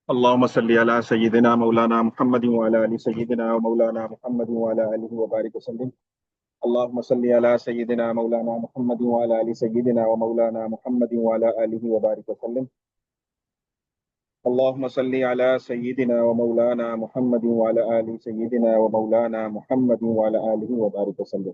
اللهم صل على سيدنا مولانا محمد وعلى ال سيدنا ومولانا محمد وعلى اله وبارك وسلم. اللهم صل على سيدنا مولانا محمد وعلى ال سيدنا ومولانا محمد وعلى اله وبارك وسلم. اللهم صل على سيدنا ومولانا محمد وعلى ال سيدنا ومولانا محمد وعلى اله وبارك وسلم.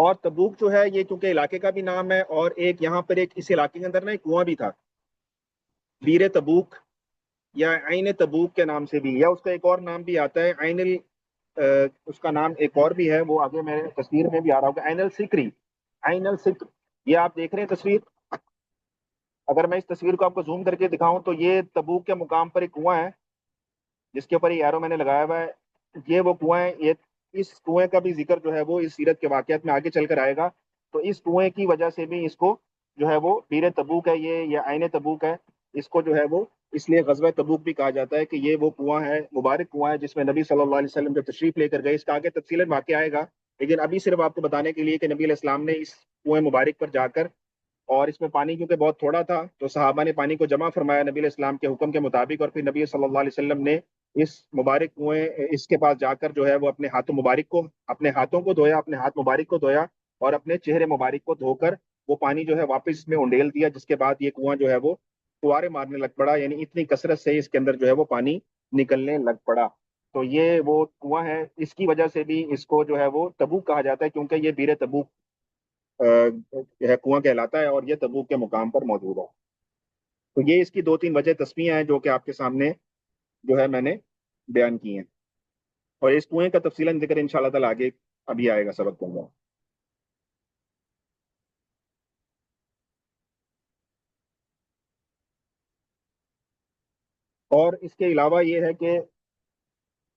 اور تبوک جو ہے یہ کیونکہ علاقے کا بھی نام ہے، اور ایک یہاں پر ایک اس علاقے کے اندر نا ایک کنواں بھی تھا، بیر تبوک یا عین تبوک کے نام سے بھی، یا اس کا ایک اور نام بھی آتا ہے عین اس کا نام ایک اور بھی ہے، وہ آگے میرے تصویر میں بھی آ رہا ہوگا، عین السکری، عین السکر۔ یہ آپ دیکھ رہے ہیں تصویر، اگر میں اس تصویر کو آپ کو زوم کر کے دکھاؤں تو یہ تبوک کے مقام پر ایک کنواں ہے جس کے اوپر یہ ایرو میں نے لگایا ہوا ہے، یہ وہ کنواں ہے۔ یہ اس کنویں کا بھی ذکر جو ہے وہ اس سیرت کے واقعات میں آگے چل کر آئے گا، تو اس کنویں کی وجہ سے بھی اس کو جو ہے وہ بیر تبوک ہے یہ، یا عین تبوک ہے، اس کو جو ہے وہ اس لیے غزوہ تبوک بھی کہا جاتا ہے کہ یہ وہ کنواں ہے، مبارک کنواں ہے جس میں نبی صلی اللہ علیہ وسلم جب تشریف لے کر گئے، اس کا آگے تفصیل واقعہ آئے گا، لیکن ابھی صرف آپ کو بتانے کے لیے کہ نبی علیہ السلام نے اس کنویں مبارک پر جا کر، اور اس میں پانی کیونکہ بہت تھوڑا تھا تو صحابہ نے پانی کو جمع فرمایا نبی علیہ السلام کے حکم کے مطابق، اور پھر نبی صلی اللہ علیہ وسلم نے اس مبارک کنویں اس کے پاس جا کر جو ہے وہ اپنے ہاتھوں مبارک کو، اپنے ہاتھوں کو دھویا، اپنے ہاتھ مبارک کو دھویا، اور اپنے چہرے مبارک کو دھو کر وہ پانی جو ہے واپس اس میں انڈیل دیا، جس کے بعد یہ کنواں جو ہے وہ فوارے مارنے لگ پڑا، یعنی اتنی کثرت سے اس کے اندر جو ہے وہ پانی نکلنے لگ پڑا۔ تو یہ وہ کنواں ہے، اس کی وجہ سے بھی اس کو جو ہے وہ تبوک کہا جاتا ہے، کیونکہ یہ بیر تبوک جو ہے کنواں کہلاتا ہے، اور یہ تبوک کے مقام پر موجود ہے۔ تو یہ اس کی دو تین وجہ تسمیہ ہیں جو کہ آپ کے سامنے جو ہے میں نے بیان کی ہیں، اور اس کنویں کا تفصیلاً ذکر ان شاء اللہ تعالیٰ آگے ابھی آئے گا سبق کے اندر۔ اور اس کے علاوہ یہ ہے کہ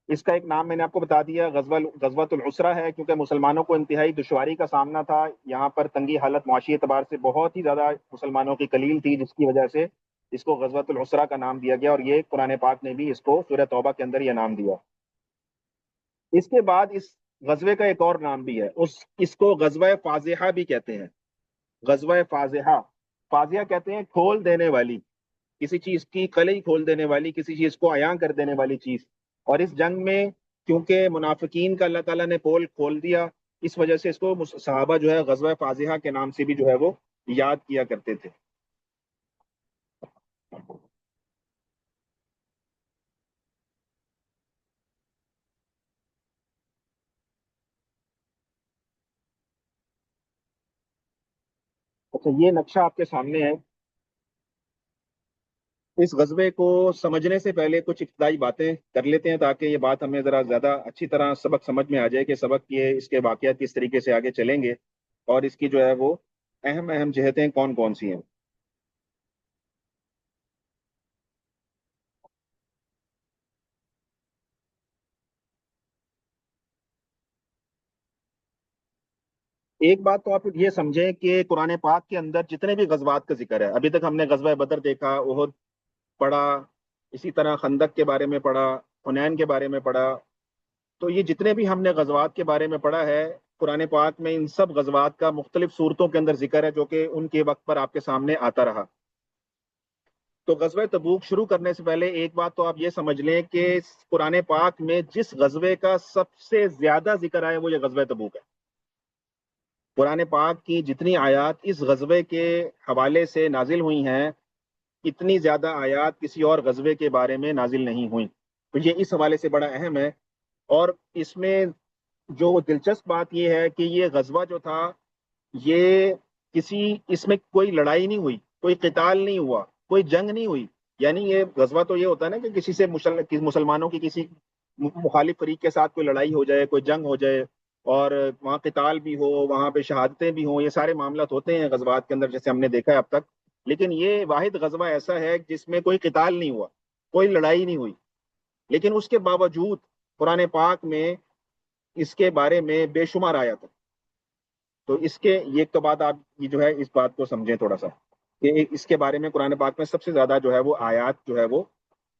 اس کا ایک نام میں نے آپ کو بتا دیا، غزوۃ العسرہ ہے، کیونکہ مسلمانوں کو انتہائی دشواری کا سامنا تھا یہاں پر، تنگی حالت معاشی اعتبار سے بہت ہی زیادہ مسلمانوں کی قلیل تھی، جس کی وجہ سے اس کو غزوۃ العسرہ کا نام دیا گیا، اور یہ قرآن پاک نے بھی اس کو سورہ توبہ کے اندر یہ نام دیا۔ اس کے بعد اس غزوے کا ایک اور نام بھی ہے، اس کو غزوہ فاضحہ بھی کہتے ہیں، غزوہ فاضحہ، فاضحہ کہتے ہیں کھول دینے والی، کسی چیز کی قلعی کھول دینے والی، کسی چیز کو عیاں کر دینے والی چیز۔ اور اس جنگ میں کیونکہ منافقین کا اللہ تعالیٰ نے پول کھول دیا، اس وجہ سے اس کو صحابہ جو ہے غزوہ فاضحہ کے نام سے بھی جو ہے وہ یاد کیا کرتے تھے۔ اچھا، یہ نقشہ آپ کے سامنے ہے۔ اس غزوے کو سمجھنے سے پہلے کچھ ابتدائی باتیں کر لیتے ہیں تاکہ یہ بات ہمیں ذرا زیادہ اچھی طرح سبق سمجھ میں آ جائے کہ سبق یہ اس کے واقعات کس طریقے سے آگے چلیں گے، اور اس کی جو ہے وہ اہم اہم جہتیں کون کون سی ہیں۔ ایک بات تو آپ یہ سمجھیں کہ قرآن پاک کے اندر جتنے بھی غزوات کا ذکر ہے، ابھی تک ہم نے غزوہ بدر دیکھا، احد پڑھا، اسی طرح خندق کے بارے میں پڑھا، حنین کے بارے میں پڑھا، تو یہ جتنے بھی ہم نے غزوات کے بارے میں پڑھا ہے قرآن پاک میں، ان سب غزوات کا مختلف صورتوں کے اندر ذکر ہے جو کہ ان کے وقت پر آپ کے سامنے آتا رہا۔ تو غزوہ تبوک شروع کرنے سے پہلے ایک بات تو آپ یہ سمجھ لیں کہ قرآن پاک میں جس غزوے کا سب سے زیادہ ذکر آیا وہ یہ غزوہ تبوک ہے۔ قرآن پاک کی جتنی آیات اس غزوے کے حوالے سے نازل ہوئی ہیں، اتنی زیادہ آیات کسی اور غزوے کے بارے میں نازل نہیں ہوئی، تو یہ اس حوالے سے بڑا اہم ہے۔ اور اس میں جو دلچسپ بات یہ ہے کہ یہ غزوہ جو تھا یہ اس میں کوئی لڑائی نہیں ہوئی، کوئی قتال نہیں ہوا، کوئی جنگ نہیں ہوئی، یعنی یہ غزوہ تو یہ ہوتا ہے نا کہ کسی سے مسلمانوں کی کسی مخالف فریق کے ساتھ کوئی لڑائی ہو جائے، کوئی جنگ ہو جائے، اور وہاں قتال بھی ہو، وہاں پہ شہادتیں بھی ہوں، یہ سارے معاملات ہوتے ہیں غزوات کے اندر جیسے ہم نے دیکھا ہے اب تک، لیکن یہ واحد غزوہ ایسا ہے جس میں کوئی قتال نہیں ہوا، کوئی لڑائی نہیں ہوئی، لیکن اس کے باوجود قرآن پاک میں اس کے بارے میں بے شمار آیات ہے۔ تو اس کے یہ ایک تو بات آپ یہ جو ہے اس بات کو سمجھیں تھوڑا سا کہ اس کے بارے میں قرآن پاک میں سب سے زیادہ جو ہے وہ آیات جو ہے وہ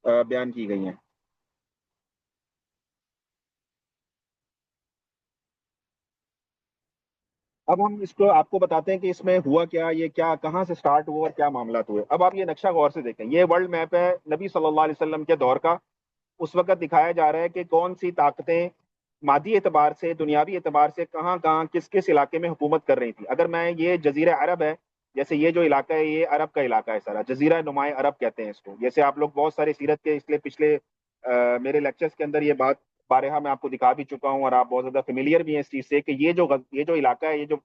بیان کی گئی ہیں۔ اب ہم اس کو آپ کو بتاتے ہیں کہ اس میں ہوا کیا، یہ کیا کہاں سے سٹارٹ ہوا اور کیا معاملات ہوئے۔ اب آپ یہ نقشہ غور سے دیکھیں، یہ ورلڈ میپ ہے نبی صلی اللہ علیہ وسلم کے دور کا، اس وقت دکھایا جا رہا ہے کہ کون سی طاقتیں مادی اعتبار سے، دنیاوی اعتبار سے کہاں کہاں کس کس علاقے میں حکومت کر رہی تھی۔ اگر میں یہ جزیرہ عرب ہے، جیسے یہ جو علاقہ ہے یہ عرب کا علاقہ ہے سارا، جزیرہ نمایاں عرب کہتے ہیں اس کو، جیسے آپ لوگ بہت سارے سیرت کے اس لیے پچھلے میرے لیکچرز کے اندر یہ بات بارہا میں آپ کو دکھا بھی چکا ہوں اور آپ بہت زیادہ فیملیئر بھی ہیں اس چیز سے کہ یہ جو علاقہ ہے، یہ جو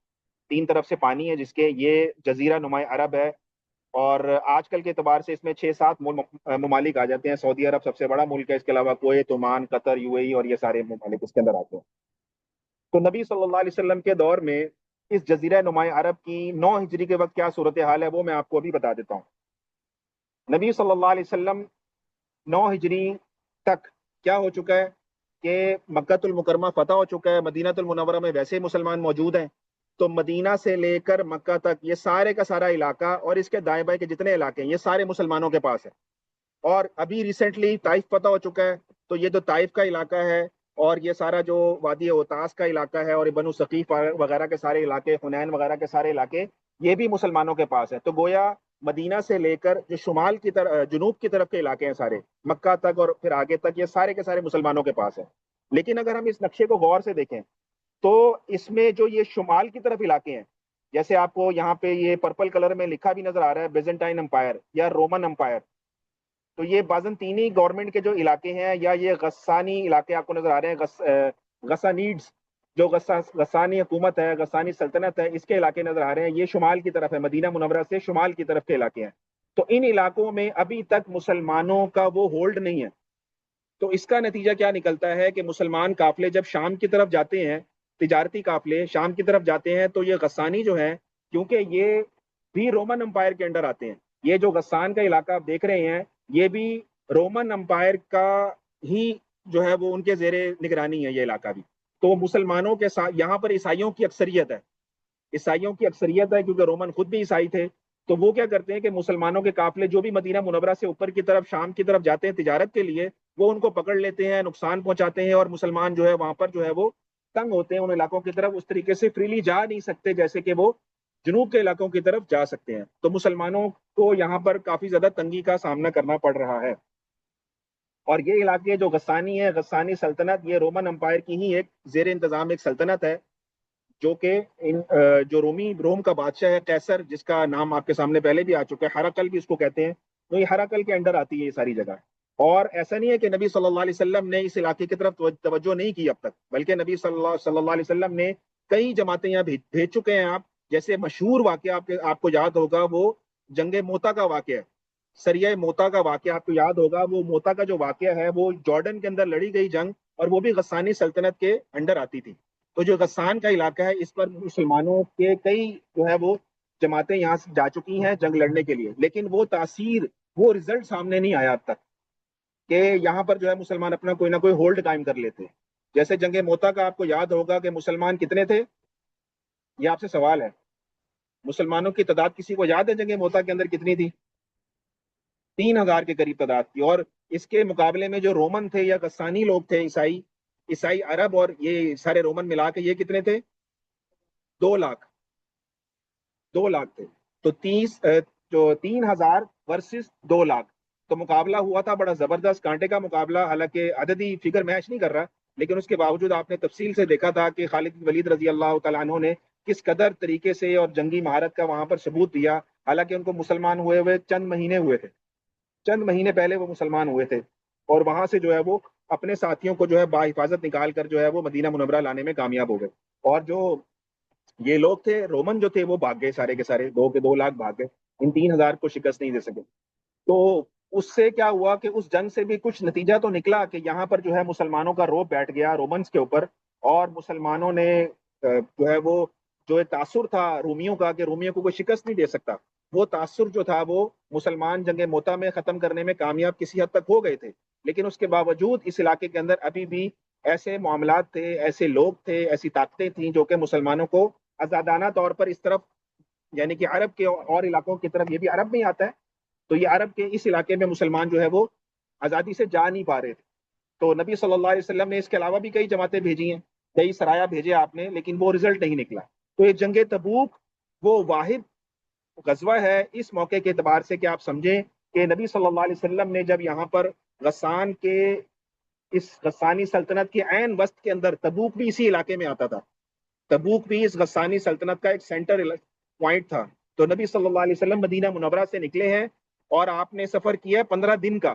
تین طرف سے پانی ہے جس کے، یہ جزیرہ نمائے عرب ہے، اور آج کل کے اعتبار سے اس میں 6-7 ممالک آ جاتے ہیں۔ سعودی عرب سب سے بڑا ملک ہے، اس کے علاوہ کویت، عمان، قطر، یو اے ای اور یہ سارے ممالک اس کے اندر آتے ہیں۔ تو نبی صلی اللہ علیہ وسلم کے دور میں اس جزیرہ نمائے عرب کی 9 ہجری کے وقت کیا صورتحال ہے وہ میں آپ کو ابھی بتا دیتا ہوں۔ نبی صلی اللہ علیہ وسلم 9 ہجری تک کیا ہو چکا ہے کہ مکۃ المکرمہ فتح ہو چکا ہے، مدینہ المنورہ میں ویسے ہی مسلمان موجود ہیں، تو مدینہ سے لے کر مکہ تک یہ سارے کا سارا علاقہ اور اس کے دائیں بائیں کے جتنے علاقے ہیں یہ سارے مسلمانوں کے پاس ہیں۔ اور ابھی ریسنٹلی طائف فتح ہو چکا ہے، تو یہ جو طائف کا علاقہ ہے اور یہ سارا جو وادی اوتاس کا علاقہ ہے اور بنو ثقیف وغیرہ کے سارے علاقے، حنین وغیرہ کے سارے علاقے، یہ بھی مسلمانوں کے پاس ہے۔ تو گویا مدینہ سے لے کر جو شمال کی طرف، جنوب کی طرف کے علاقے ہیں سارے، مکہ تک اور پھر آگے تک، یہ سارے کے سارے مسلمانوں کے پاس ہیں۔ لیکن اگر ہم اس نقشے کو غور سے دیکھیں تو اس میں جو یہ شمال کی طرف علاقے ہیں، جیسے آپ کو یہاں پہ یہ پرپل کلر میں لکھا بھی نظر آ رہا ہے بیزنٹائن امپائر یا رومن امپائر، تو یہ بازنطینی گورنمنٹ کے جو علاقے ہیں یا یہ غسانی علاقے آپ کو نظر آ رہے ہیں، غسانیڈز جو غسانی حکومت ہے، غسانی سلطنت ہے، اس کے علاقے نظر آ رہے ہیں، یہ شمال کی طرف ہے، مدینہ منورہ سے شمال کی طرف کے علاقے ہیں۔ تو ان علاقوں میں ابھی تک مسلمانوں کا وہ ہولڈ نہیں ہے۔ تو اس کا نتیجہ کیا نکلتا ہے کہ مسلمان قافلے جب شام کی طرف جاتے ہیں، تجارتی قافلے شام کی طرف جاتے ہیں، تو یہ غسانی جو ہیں، کیونکہ یہ بھی رومن امپائر کے انڈر آتے ہیں، یہ جو غسان کا علاقہ آپ دیکھ رہے ہیں یہ بھی رومن امپائر کا ہی جو ہے وہ ان کے زیر نگرانی ہے یہ علاقہ بھی۔ تو مسلمانوں کے ساتھ یہاں پر عیسائیوں کی اکثریت ہے، عیسائیوں کی اکثریت ہے کیونکہ رومن خود بھی عیسائی تھے۔ تو وہ کیا کرتے ہیں کہ مسلمانوں کے قافلے جو بھی مدینہ منورہ سے اوپر کی طرف شام کی طرف جاتے ہیں تجارت کے لیے، وہ ان کو پکڑ لیتے ہیں، نقصان پہنچاتے ہیں، اور مسلمان جو ہے وہاں پر جو ہے وہ تنگ ہوتے ہیں، ان علاقوں کی طرف اس طریقے سے فریلی جا نہیں سکتے جیسے کہ وہ جنوب کے علاقوں کی طرف جا سکتے ہیں۔ تو مسلمانوں کو یہاں پر کافی زیادہ تنگی کا سامنا کرنا پڑ رہا ہے۔ اور یہ علاقے جو غسانی ہے، غسانی سلطنت، یہ رومن امپائر کی ہی ایک زیر انتظام ایک سلطنت ہے، جو کہ جو روم کا بادشاہ ہے قیصر، جس کا نام آپ کے سامنے پہلے بھی آ چکا ہے، ہرقل بھی اس کو کہتے ہیں، تو یہ ہرقل کے انڈر آتی ہے یہ ساری جگہ۔ اور ایسا نہیں ہے کہ نبی صلی اللہ علیہ وسلم نے اس علاقے کی طرف توجہ نہیں کی اب تک، بلکہ نبی صلی اللہ علیہ وسلم نے کئی جماعتیں یہاں بھیج چکے ہیں۔ آپ جیسے مشہور واقعہ آپ کو یاد ہوگا وہ جنگ موتا کا واقعہ ہے، سریہ موتا کا واقعہ آپ کو یاد ہوگا۔ وہ موتا کا جو واقعہ ہے وہ جارڈن کے اندر لڑی گئی جنگ، اور وہ بھی غسانی سلطنت کے انڈر آتی تھی۔ تو جو غسان کا علاقہ ہے اس پر مسلمانوں کے کئی جو ہے وہ جماعتیں یہاں سے جا چکی ہیں جنگ لڑنے کے لیے، لیکن وہ تاثیر، وہ رزلٹ سامنے نہیں آیا اب تک کہ یہاں پر جو ہے مسلمان اپنا کوئی نہ کوئی ہولڈ قائم کر لیتے ہیں۔ جیسے جنگ موتا کا آپ کو یاد ہوگا کہ مسلمان کتنے تھے، یہ آپ سے سوال ہے، مسلمانوں کی تعداد کسی کو یاد ہے جنگ موتا کے اندر کتنی تھی؟ 3,000 کے قریب تعداد تھی۔ اور اس کے مقابلے میں جو رومن تھے یا غسانی لوگ تھے، عیسائی عرب اور یہ سارے رومن ملا کے یہ کتنے تھے؟ 2 لاکھ، 2 لاکھ تھے۔ تو 3,000 ورسز 2 لاکھ، تو مقابلہ ہوا تھا بڑا زبردست کانٹے کا مقابلہ، حالانکہ عددی فگر میچ نہیں کر رہا، لیکن اس کے باوجود آپ نے تفصیل سے دیکھا تھا کہ خالد بن ولید رضی اللہ تعالیٰ عنہ نے کس قدر طریقے سے اور جنگی مہارت کا وہاں پر ثبوت دیا، حالانکہ ان کو مسلمان ہوئے چند مہینے ہوئے تھے، چند مہینے پہلے وہ مسلمان ہوئے تھے، اور وہاں سے جو ہے وہ اپنے ساتھیوں کو جو ہے باحفاظت نکال کر جو ہے وہ مدینہ منورہ لانے میں کامیاب ہو گئے۔ اور جو یہ لوگ تھے رومن جو تھے وہ بھاگ گئے، سارے کے سارے 2 لاکھ بھاگ گئے، ان 3,000 کو شکست نہیں دے سکے۔ تو اس سے کیا ہوا کہ اس جنگ سے بھی کچھ نتیجہ تو نکلا کہ یہاں پر جو ہے مسلمانوں کا روب بیٹھ گیا رومنز کے اوپر، اور مسلمانوں نے جو ہے وہ جو ایک تاثر تھا رومیوں کا کہ رومیوں کو کوئی شکست نہیں دے سکتا، وہ تاثر جو تھا وہ مسلمان جنگ موتا میں ختم کرنے میں کامیاب کسی حد تک ہو گئے تھے۔ لیکن اس کے باوجود اس علاقے کے اندر ابھی بھی ایسے معاملات تھے، ایسے لوگ تھے، ایسی طاقتیں تھیں جو کہ مسلمانوں کو آزادانہ طور پر اس طرف، یعنی کہ عرب کے اور علاقوں کی طرف، یہ بھی عرب میں آتا ہے، تو یہ عرب کے اس علاقے میں مسلمان جو ہے وہ آزادی سے جا نہیں پا رہے تھے۔ تو نبی صلی اللہ علیہ وسلم نے اس کے علاوہ بھی کئی جماعتیں بھیجی ہیں، کئی سرایا بھیجے آپ نے، لیکن وہ رزلٹ نہیں نکلا۔ تو یہ جنگ تبوک وہ واحد غزوہ ہے اس موقع کے اعتبار سے کہ آپ سمجھیں کہ نبی صلی اللہ علیہ وسلم نے جب یہاں پر غسان کے اس غسانی سلطنت کے عین وسط کے اندر، تبوک بھی اسی علاقے میں آتا تھا، تبوک بھی اس غسانی سلطنت کا ایک سینٹر پوائنٹ تھا، تو نبی صلی اللہ علیہ وسلم مدینہ منورہ سے نکلے ہیں اور آپ نے سفر کیا 15 دن کا،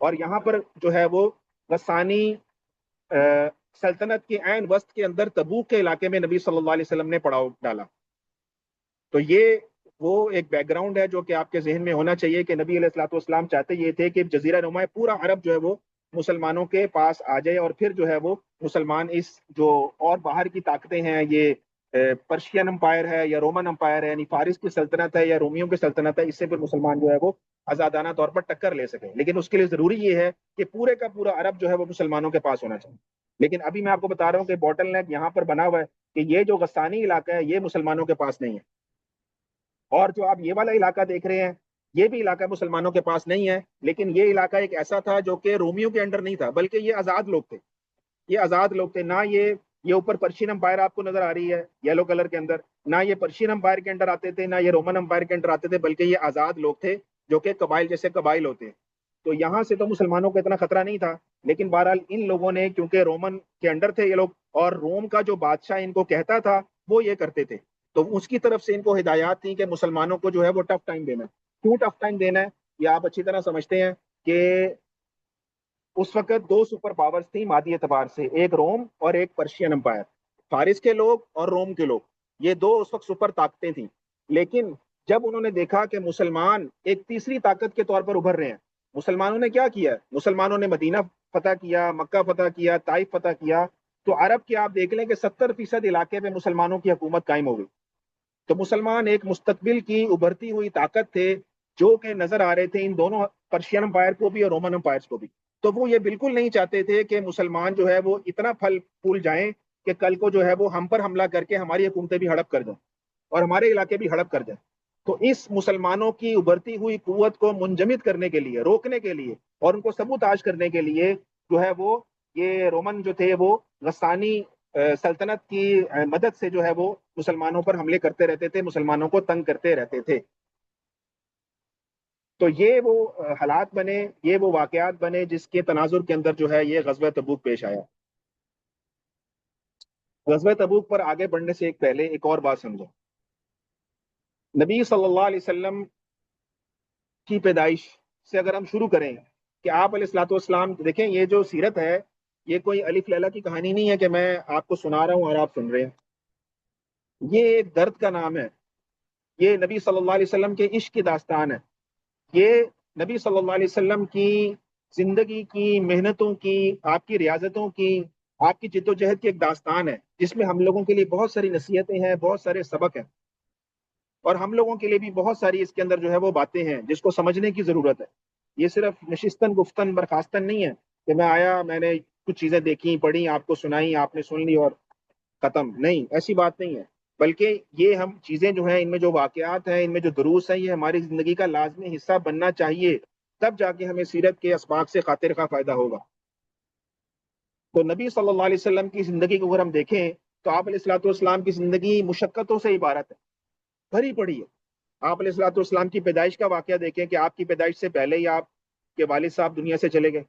اور یہاں پر جو ہے وہ غسانی سلطنت کے عین وسط کے اندر تبوک کے علاقے میں نبی صلی اللہ علیہ وسلم نے پڑاؤ ڈالا۔ تو یہ وہ ایک بیک گراؤنڈ ہے جو کہ آپ کے ذہن میں ہونا چاہیے کہ نبی علیہ الصلوۃ والسلام چاہتے یہ تھے کہ جزیرہ نما پورا عرب جو ہے وہ مسلمانوں کے پاس آ جائے، اور پھر جو ہے وہ مسلمان اس جو اور باہر کی طاقتیں ہیں، یہ پرشین امپائر ہے یا رومن امپائر ہے، یعنی فارس کی سلطنت ہے یا رومیوں کی سلطنت ہے، اس سے پھر مسلمان جو ہے وہ آزادانہ طور پر ٹکر لے سکیں۔ لیکن اس کے لیے ضروری یہ ہے کہ پورے کا پورا عرب جو ہے وہ مسلمانوں کے پاس ہونا چاہیے۔ لیکن ابھی میں آپ کو بتا رہا ہوں کہ بوٹل نیک یہاں پر بنا ہوا ہے کہ یہ جو غسانی علاقہ ہے یہ مسلمانوں کے پاس نہیں ہے، اور جو آپ یہ والا علاقہ دیکھ رہے ہیں یہ بھی علاقہ مسلمانوں کے پاس نہیں ہے، لیکن یہ علاقہ ایک ایسا تھا جو کہ رومیوں کے انڈر نہیں تھا، بلکہ یہ آزاد لوگ تھے، یہ آزاد لوگ تھے۔ نہ یہ اوپر پرشین امپائر آپ کو نظر آ رہی ہے یلو کلر کے اندر، نہ یہ پرشین امپائر کے انڈر آتے تھے، نہ یہ رومن امپائر کے انڈر آتے تھے، بلکہ یہ آزاد لوگ تھے جو کہ قبائل جیسے قبائل ہوتے ہیں۔ تو یہاں سے تو مسلمانوں کو اتنا خطرہ نہیں تھا، لیکن بہرحال ان لوگوں نے کیونکہ رومن کے انڈر تھے یہ لوگ، اور روم کا جو بادشاہ ان کو کہتا تھا وہ یہ کرتے تھے، تو اس کی طرف سے ان کو ہدایات تھی کہ مسلمانوں کو جو ہے وہ ٹف ٹائم دینا ہے۔ کیوں ٹف ٹائم دینا ہے یہ آپ اچھی طرح سمجھتے ہیں کہ اس وقت دو سپر پاورز تھیں مادی اعتبار سے، ایک روم اور ایک پرشین امپائر۔ فارس کے لوگ اور روم کے لوگ، یہ دو اس وقت سپر طاقتیں تھیں۔ لیکن جب انہوں نے دیکھا کہ مسلمان ایک تیسری طاقت کے طور پر ابھر رہے ہیں، مسلمانوں نے کیا کیا؟ مسلمانوں نے مدینہ فتح کیا، مکہ فتح کیا، طائف فتح کیا، تو عرب کے آپ دیکھ لیں کہ 70% علاقے پہ مسلمانوں کی حکومت قائم ہو گئی۔ تو مسلمان ایک مستقبل کی ابھرتی ہوئی طاقت تھے جو کہ نظر آ رہے تھے ان دونوں پرشین امپائر کو بھی اور رومن امپائر کو بھی۔ تو وہ یہ بالکل نہیں چاہتے تھے کہ مسلمان جو ہے وہ اتنا پھل پھول جائیں کہ کل کو جو ہے وہ ہم پر حملہ کر کے ہماری حکومتیں بھی ہڑپ کر دیں اور ہمارے علاقے بھی ہڑپ کر دیں۔ تو اس مسلمانوں کی ابھرتی ہوئی قوت کو منجمد کرنے کے لیے، روکنے کے لیے اور ان کو سبوتاژ کرنے کے لیے جو ہے وہ یہ رومن جو تھے وہ غسانی سلطنت کی مدد سے جو ہے وہ مسلمانوں پر حملے کرتے رہتے تھے، مسلمانوں کو تنگ کرتے رہتے تھے۔ تو یہ وہ حالات بنے، یہ وہ واقعات بنے جس کے تناظر کے اندر جو ہے یہ غزوہ تبوک پیش آیا۔ غزوہ تبوک پر آگے بڑھنے سے پہلے ایک اور بات سمجھو۔ نبی صلی اللہ علیہ وسلم کی پیدائش سے اگر ہم شروع کریں کہ آپ علیہ الصلوۃ والسلام، دیکھیں یہ جو سیرت ہے یہ کوئی الف لیلہ کی کہانی نہیں ہے کہ میں آپ کو سنا رہا ہوں اور آپ سن رہے ہیں، یہ ایک درد کا نام ہے، یہ نبی صلی اللہ علیہ وسلم کے عشق کی داستان ہے، یہ نبی صلی اللہ علیہ وسلم کی زندگی کی محنتوں کی، آپ کی ریاضتوں کی، آپ کی جد و جہد کی ایک داستان ہے جس میں ہم لوگوں کے لیے بہت ساری نصیحتیں ہیں، بہت سارے سبق ہیں، اور ہم لوگوں کے لیے بھی بہت ساری اس کے اندر جو ہے وہ باتیں ہیں جس کو سمجھنے کی ضرورت ہے۔ یہ صرف نشستن گفتن برخاستن نہیں ہے کہ میں آیا، میں نے کچھ چیزیں دیکھی پڑھی، آپ کو سنائی، آپ نے سن لی اور ختم، نہیں، ایسی بات نہیں ہے، بلکہ یہ ہم چیزیں جو ہیں ان میں جو واقعات ہیں، ان میں جو دروس ہیں، یہ ہماری زندگی کا لازمی حصہ بننا چاہیے، تب جا کے ہمیں سیرت کے اسباق سے خاطر کا فائدہ ہوگا۔ تو نبی صلی اللہ علیہ وسلم کی زندگی کو اگر ہم دیکھیں تو آپ علیہ الصلوۃ والسلام کی زندگی مشقتوں سے عبارت ہے، بھری پڑی ہے۔ آپ علیہ الصلوۃ والسلام کی پیدائش کا واقعہ دیکھیں کہ آپ کی پیدائش سے پہلے ہی آپ کے والد صاحب دنیا سے چلے گئے،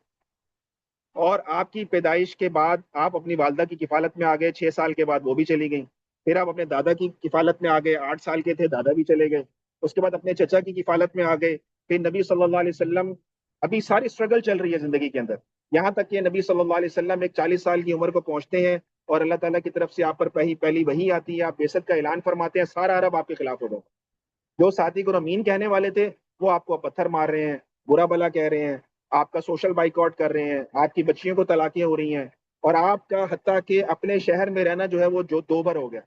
اور آپ کی پیدائش کے بعد آپ اپنی والدہ کی کفالت میں آ گئے، 6 سال کے بعد وہ بھی چلی گئیں، پھر آپ اپنے دادا کی کفالت میں آ گئے، 8 سال کے تھے، دادا بھی چلے گئے، اس کے بعد اپنے چچا کی کفالت میں آ گئے، پھر نبی صلی اللہ علیہ وسلم، ابھی ساری اسٹرگل چل رہی ہے زندگی کے اندر، یہاں تک کہ نبی صلی اللہ علیہ وسلم ایک 40 سال کی عمر کو پہنچتے ہیں اور اللہ تعالیٰ کی طرف سے آپ پر پہلی وحی آتی ہے، آپ بعثت کا اعلان فرماتے ہیں، سارا عرب آپ کے خلاف ہو گئے، جو صادق اور امین کہنے والے تھے وہ آپ کو پتھر مار رہے ہیں، برا بلا کہہ رہے ہیں، آپ کا سوشل بائیکاٹ کر رہے ہیں، آپ کی بچیوں کو طلاقیں ہو رہی ہیں، اور آپ کا حتیٰ کہ اپنے شہر میں رہنا جو ہے وہ جو دوبر ہو گیا،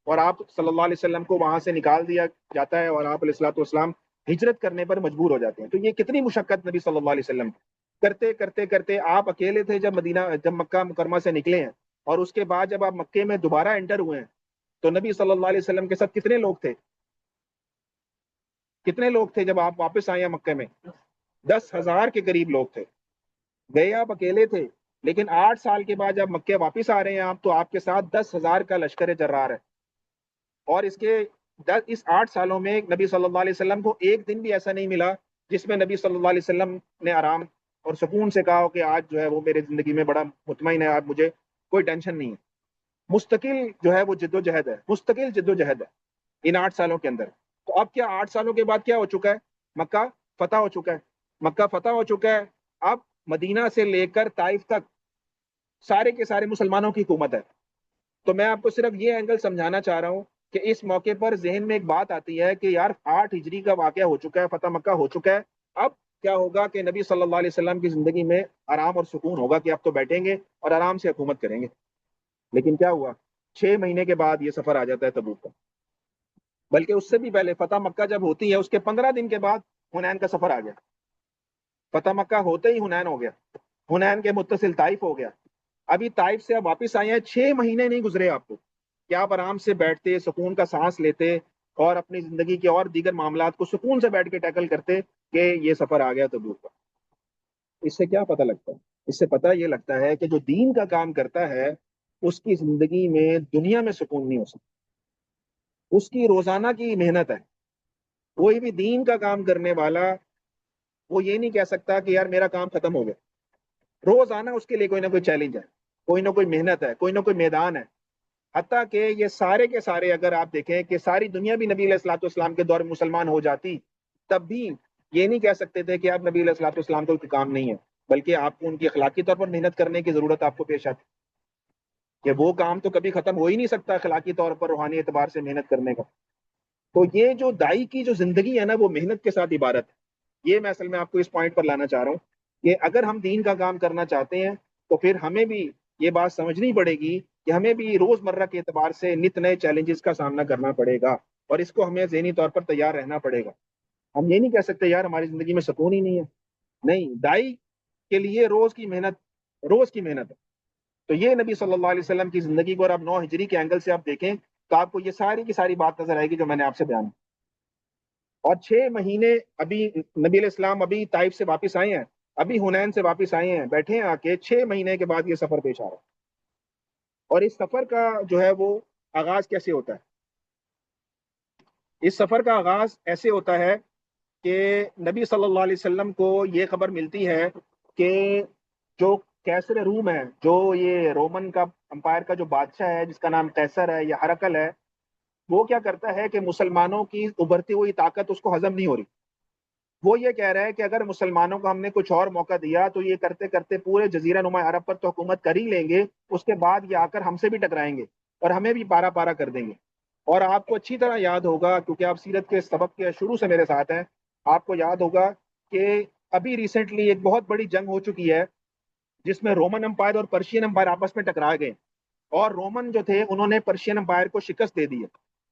اور آپ صلی اللہ علیہ وسلم کو وہاں سے نکال دیا جاتا ہے اور آپ علیہ الصلوۃ والسلام ہجرت کرنے پر مجبور ہو جاتے ہیں۔ تو یہ کتنی مشقت نبی صلی اللہ علیہ وسلم کرتے کرتے کرتے، آپ اکیلے تھے جب مکہ مکرمہ سے نکلے ہیں، اور اس کے بعد جب آپ مکے میں دوبارہ انٹر ہوئے ہیں تو نبی صلی اللہ علیہ وسلم کے ساتھ کتنے لوگ تھے؟ کتنے لوگ تھے جب آپ واپس آئے ہیں مکے میں؟ 10,000 کے قریب لوگ تھے، گئے آپ اکیلے تھے، لیکن 8 سال کے بعد جب مکے واپس آ رہے ہیں آپ، تو آپ کے ساتھ 10,000 کا لشکر جرار ہے، اور اس 8 سالوں میں نبی صلی اللہ علیہ وسلم کو ایک دن بھی ایسا نہیں ملا جس میں نبی صلی اللہ علیہ وسلم نے آرام اور سکون سے کہا ہو کہ آج جو ہے وہ میرے زندگی میں بڑا مطمئن ہے، آج مجھے کوئی ٹینشن نہیں ہے۔ مستقل جو ہے وہ جد و جہد ہے، مستقل جد و جہد ہے ان 8 سالوں کے اندر۔ تو اب کیا 8 سالوں کے بعد کیا ہو چکا ہے؟ مکہ فتح ہو چکا ہے، مکہ فتح ہو چکا ہے، اب مدینہ سے لے کر طائف تک سارے کے سارے مسلمانوں کی حکومت ہے۔ تو میں آپ کو صرف یہ اینگل سمجھانا چاہ رہا ہوں کہ اس موقع پر ذہن میں ایک بات آتی ہے کہ یار 8 ہجری کا واقعہ ہو چکا ہے، فتح مکہ ہو چکا ہے، اب کیا ہوگا کہ نبی صلی اللہ علیہ وسلم کی زندگی میں آرام اور سکون ہوگا کہ اب تو بیٹھیں گے اور آرام سے حکومت کریں گے۔ لیکن کیا ہوا؟ 6 مہینے کے بعد یہ سفر آ جاتا ہے تبوک کا، بلکہ اس سے بھی پہلے فتح مکہ جب ہوتی ہے اس کے 15 دن کے بعد حنین کا سفر آ گیا۔ فتح مکہ ہوتے ہی حنین ہو گیا، حنین کے متصل طائف ہو گیا۔ ابھی طائف سے آپ واپس آئے ہیں، 6 مہینے نہیں گزرے آپ کو کہ آپ آرام سے بیٹھتے، سکون کا سانس لیتے اور اپنی زندگی کے اور دیگر معاملات کو سکون سے بیٹھ کے ٹیکل کرتے کہ یہ سفر آ گیا تبوک کا۔ اس سے کیا پتہ لگتا ہے؟ اس سے پتہ یہ لگتا ہے کہ جو دین کا کام کرتا ہے اس کی زندگی میں دنیا میں سکون نہیں ہو سکتا، اس کی روزانہ کی محنت ہے۔ کوئی بھی دین کا کام کرنے والا وہ یہ نہیں کہہ سکتا کہ یار میرا کام ختم ہو گیا، روزانہ اس کے لیے کوئی نہ کوئی چیلنج ہے، کوئی نہ کوئی محنت ہے، کوئی نہ کوئی میدان ہے۔ حتیٰ کہ یہ سارے کے سارے اگر آپ دیکھیں کہ ساری دنیا بھی نبی علیہ الصلوۃ والسلام کے دور میں مسلمان ہو جاتی، تب بھی یہ نہیں کہہ سکتے تھے کہ آپ نبی علیہ الصلوۃ والسلام کا کوئی کام نہیں ہے، بلکہ آپ کو ان کی اخلاقی طور پر محنت کرنے کی ضرورت آپ کو پیش آتی کہ وہ کام تو کبھی ختم ہو ہی نہیں سکتا اخلاقی طور پر روحانی اعتبار سے محنت کرنے کا۔ تو یہ جو دائی کی جو زندگی ہے نا وہ محنت کے ساتھ عبارت ہے۔ یہ میں اصل میں آپ کو اس پوائنٹ پر لانا چاہ رہا ہوں کہ اگر ہم دین کا کام کرنا چاہتے ہیں تو پھر ہمیں بھی یہ بات سمجھنی پڑے گی کہ ہمیں بھی روزمرہ کے اعتبار سے نت نئے چیلنجز کا سامنا کرنا پڑے گا، اور اس کو ہمیں ذہنی طور پر تیار رہنا پڑے گا۔ ہم یہ نہیں کہہ سکتے یار ہماری زندگی میں سکون ہی نہیں ہے، نہیں، دائی کے لیے روز کی محنت، روز کی محنت ہے۔ تو یہ نبی صلی اللہ علیہ وسلم کی زندگی کو اور آپ 9 ہجری کے اینگل سے آپ دیکھیں تو آپ کو یہ ساری کی ساری بات نظر آئے گی جو میں نے آپ سے بیان کی۔ اور 6 مہینے ابھی نبی علیہ السلام ابھی طائف سے واپس آئے ہیں، ابھی حنین سے واپس آئے ہیں، بیٹھے ہیں آ کے، 6 مہینے کے بعد یہ سفر پیش آ رہا ہے۔ اور اس سفر کا جو ہے وہ آغاز کیسے ہوتا ہے؟ اس سفر کا آغاز ایسے ہوتا ہے کہ نبی صلی اللہ علیہ وسلم کو یہ خبر ملتی ہے کہ جو کیسر روم ہے، جو یہ رومن کا امپائر کا جو بادشاہ ہے جس کا نام قیصر ہے یا ہرقل ہے، وہ کیا کرتا ہے کہ مسلمانوں کی ابھرتی ہوئی طاقت اس کو ہضم نہیں ہو رہی۔ وہ یہ کہہ رہا ہے کہ اگر مسلمانوں کو ہم نے کچھ اور موقع دیا تو یہ کرتے کرتے پورے جزیرہ نما عرب پر تو حکومت کر ہی لیں گے، اس کے بعد یہ آ کر ہم سے بھی ٹکرائیں گے اور ہمیں بھی پارا پارا کر دیں گے۔ اور آپ کو اچھی طرح یاد ہوگا کیونکہ آپ سیرت کے سبق کے شروع سے میرے ساتھ ہیں، آپ کو یاد ہوگا کہ ابھی ریسنٹلی ایک بہت بڑی جنگ ہو چکی ہے جس میں رومن امپائر اور پرشین امپائر آپس میں ٹکرا گئے، اور رومن جو تھے انہوں نے پرشین امپائر کو شکست دے دی ہے۔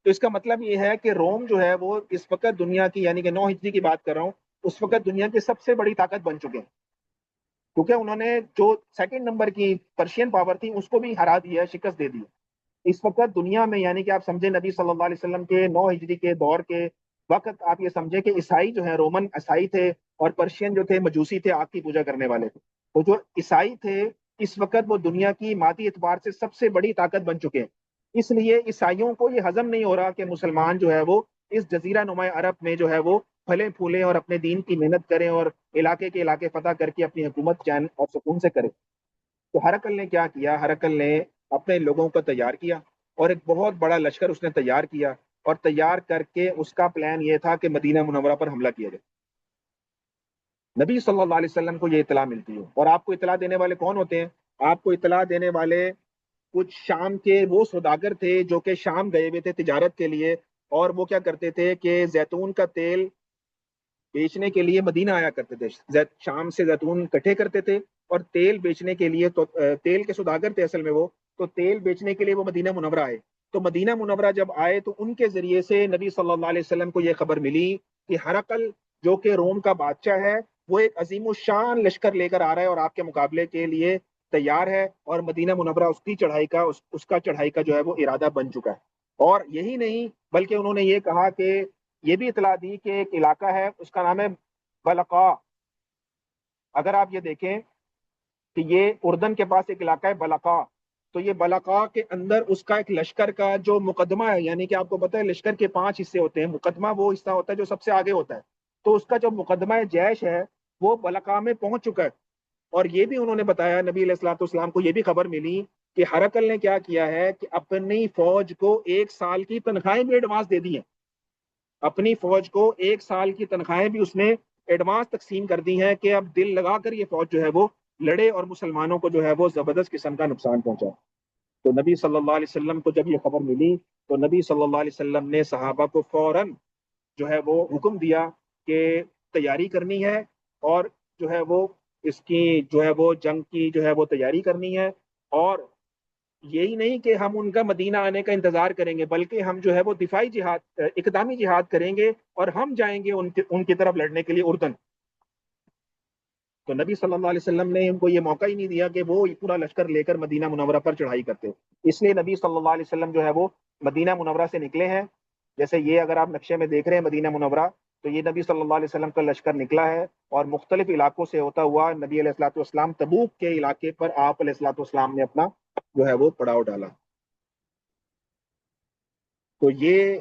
تو اس کا مطلب یہ ہے کہ روم جو ہے وہ اس وقت دنیا کی، یعنی کہ 9 ہجری کی بات کر رہا ہوں، اس وقت دنیا کی سب سے بڑی طاقت بن چکے ہیں، کیونکہ انہوں نے جو سیکنڈ نمبر کی پرشین پاور تھی اس کو بھی ہرا دیا ہے، شکست دے دی ہے۔ اس وقت دنیا میں یعنی کہ آپ سمجھیں نبی صلی اللہ علیہ وسلم کے 9 ہجری کے دور کے وقت آپ یہ سمجھیں کہ عیسائی جو ہیں، رومن عیسائی تھے، اور پرشین جو تھے مجوسی تھے، آگ کی پوجا کرنے والے تھے۔ تو جو عیسائی تھے اس وقت وہ دنیا کی مادی اعتبار سے سب سے بڑی طاقت بن چکے ہیں۔ اس لیے عیسائیوں کو یہ ہضم نہیں ہو رہا کہ مسلمان جو ہے وہ اس جزیرہ نما عرب میں جو ہے وہ پھلے پھولیں اور اپنے دین کی محنت کریں اور علاقے کے علاقے فتح کر کے اپنی حکومت چین اور سکون سے کریں۔ تو ہرقل نے کیا کیا؟ ہرقل نے اپنے لوگوں کو تیار کیا اور ایک بہت بڑا لشکر اس نے تیار کیا، اور تیار کر کے اس کا پلان یہ تھا کہ مدینہ منورہ پر حملہ کیا جائے۔ نبی صلی اللہ علیہ وسلم کو یہ اطلاع ملتی ہے، اور آپ کو اطلاع دینے والے کون ہوتے ہیں؟ آپ کو اطلاع دینے والے کچھ شام کے وہ سوداگر تھے جو کہ شام گئے ہوئے تھے تجارت کے لیے، اور وہ کیا کرتے تھے کہ زیتون کا تیل بیچنے کے لیے مدینہ آیا کرتے تھے، شام سے زیتون کٹھے کرتے تھے اور تیل بیچنے کے لیے، تو تیل کے سوداگر تھے اصل میں وہ، تو تیل بیچنے کے لیے وہ مدینہ منورہ آئے۔ تو مدینہ منورہ جب آئے تو ان کے ذریعے سے نبی صلی اللہ علیہ وسلم کو یہ خبر ملی کہ ہرقل جو کہ روم کا بادشاہ ہے وہ ایک عظیم الشان لشکر لے کر آ رہا ہے اور آپ کے مقابلے کے لیے تیار ہے، اور مدینہ منورہ اس کی چڑھائی کا اس کا چڑھائی کا جو ہے وہ ارادہ بن چکا ہے۔ اور یہی نہیں بلکہ انہوں نے یہ کہا کہ یہ بھی اطلاع دی کہ ایک علاقہ ہے اس کا نام ہے بلقا۔ اگر آپ یہ دیکھیں کہ یہ اردن کے پاس ایک علاقہ ہے بلقا، تو یہ بلقا کے اندر اس کا ایک لشکر کا جو مقدمہ ہے، یعنی کہ آپ کو پتہ ہے لشکر کے 5 حصے ہوتے ہیں، مقدمہ وہ حصہ ہوتا ہے جو سب سے آگے ہوتا ہے، تو اس کا جو مقدمہ جیش ہے وہ بلقا میں پہنچ چکا ہے۔ اور یہ بھی انہوں نے بتایا، نبی علیہ الصلوۃ والسلام کو یہ بھی خبر ملی کہ ہرقل نے کیا کیا ہے کہ اپنی فوج کو 1 سال کی تنخواہیں بھی ایڈوانس دے دی ہیں اپنی فوج کو 1 سال کی تنخواہیں بھی اس نے ایڈوانس تقسیم کر دی ہیں کہ اب دل لگا کر یہ فوج جو ہے وہ لڑے اور مسلمانوں کو جو ہے وہ زبردست قسم کا نقصان پہنچا۔ تو نبی صلی اللہ علیہ وسلم کو جب یہ خبر ملی تو نبی صلی اللہ علیہ وسلم نے صحابہ کو فوراً جو ہے وہ حکم دیا کہ تیاری کرنی ہے، اور جو ہے وہ اس کی جو ہے وہ جنگ کی جو ہے وہ تیاری کرنی ہے، اور یہی نہیں کہ ہم ان کا مدینہ آنے کا انتظار کریں گے، بلکہ ہم جو ہے وہ دفاعی جہاد، اقدامی جہاد کریں گے، اور ہم جائیں گے ان کی طرف لڑنے کے لیے اردن۔ تو نبی صلی اللہ علیہ وسلم نے ان کو یہ موقع ہی نہیں دیا کہ وہ پورا لشکر لے کر مدینہ منورہ پر چڑھائی کرتے، اس لیے نبی صلی اللہ علیہ وسلم جو ہے وہ مدینہ منورہ سے نکلے ہیں۔ جیسے یہ اگر آپ نقشے میں دیکھ رہے ہیں مدینہ منورہ، تو یہ نبی صلی اللہ علیہ وسلم کا لشکر نکلا ہے، اور مختلف علاقوں سے ہوتا ہوا نبی علیہ الصلوۃ والسلام تبوک کے علاقے پر آپ علیہ الصلوۃ والسلام نے اپنا جو ہے وہ پڑاؤ ڈالا۔ تو یہ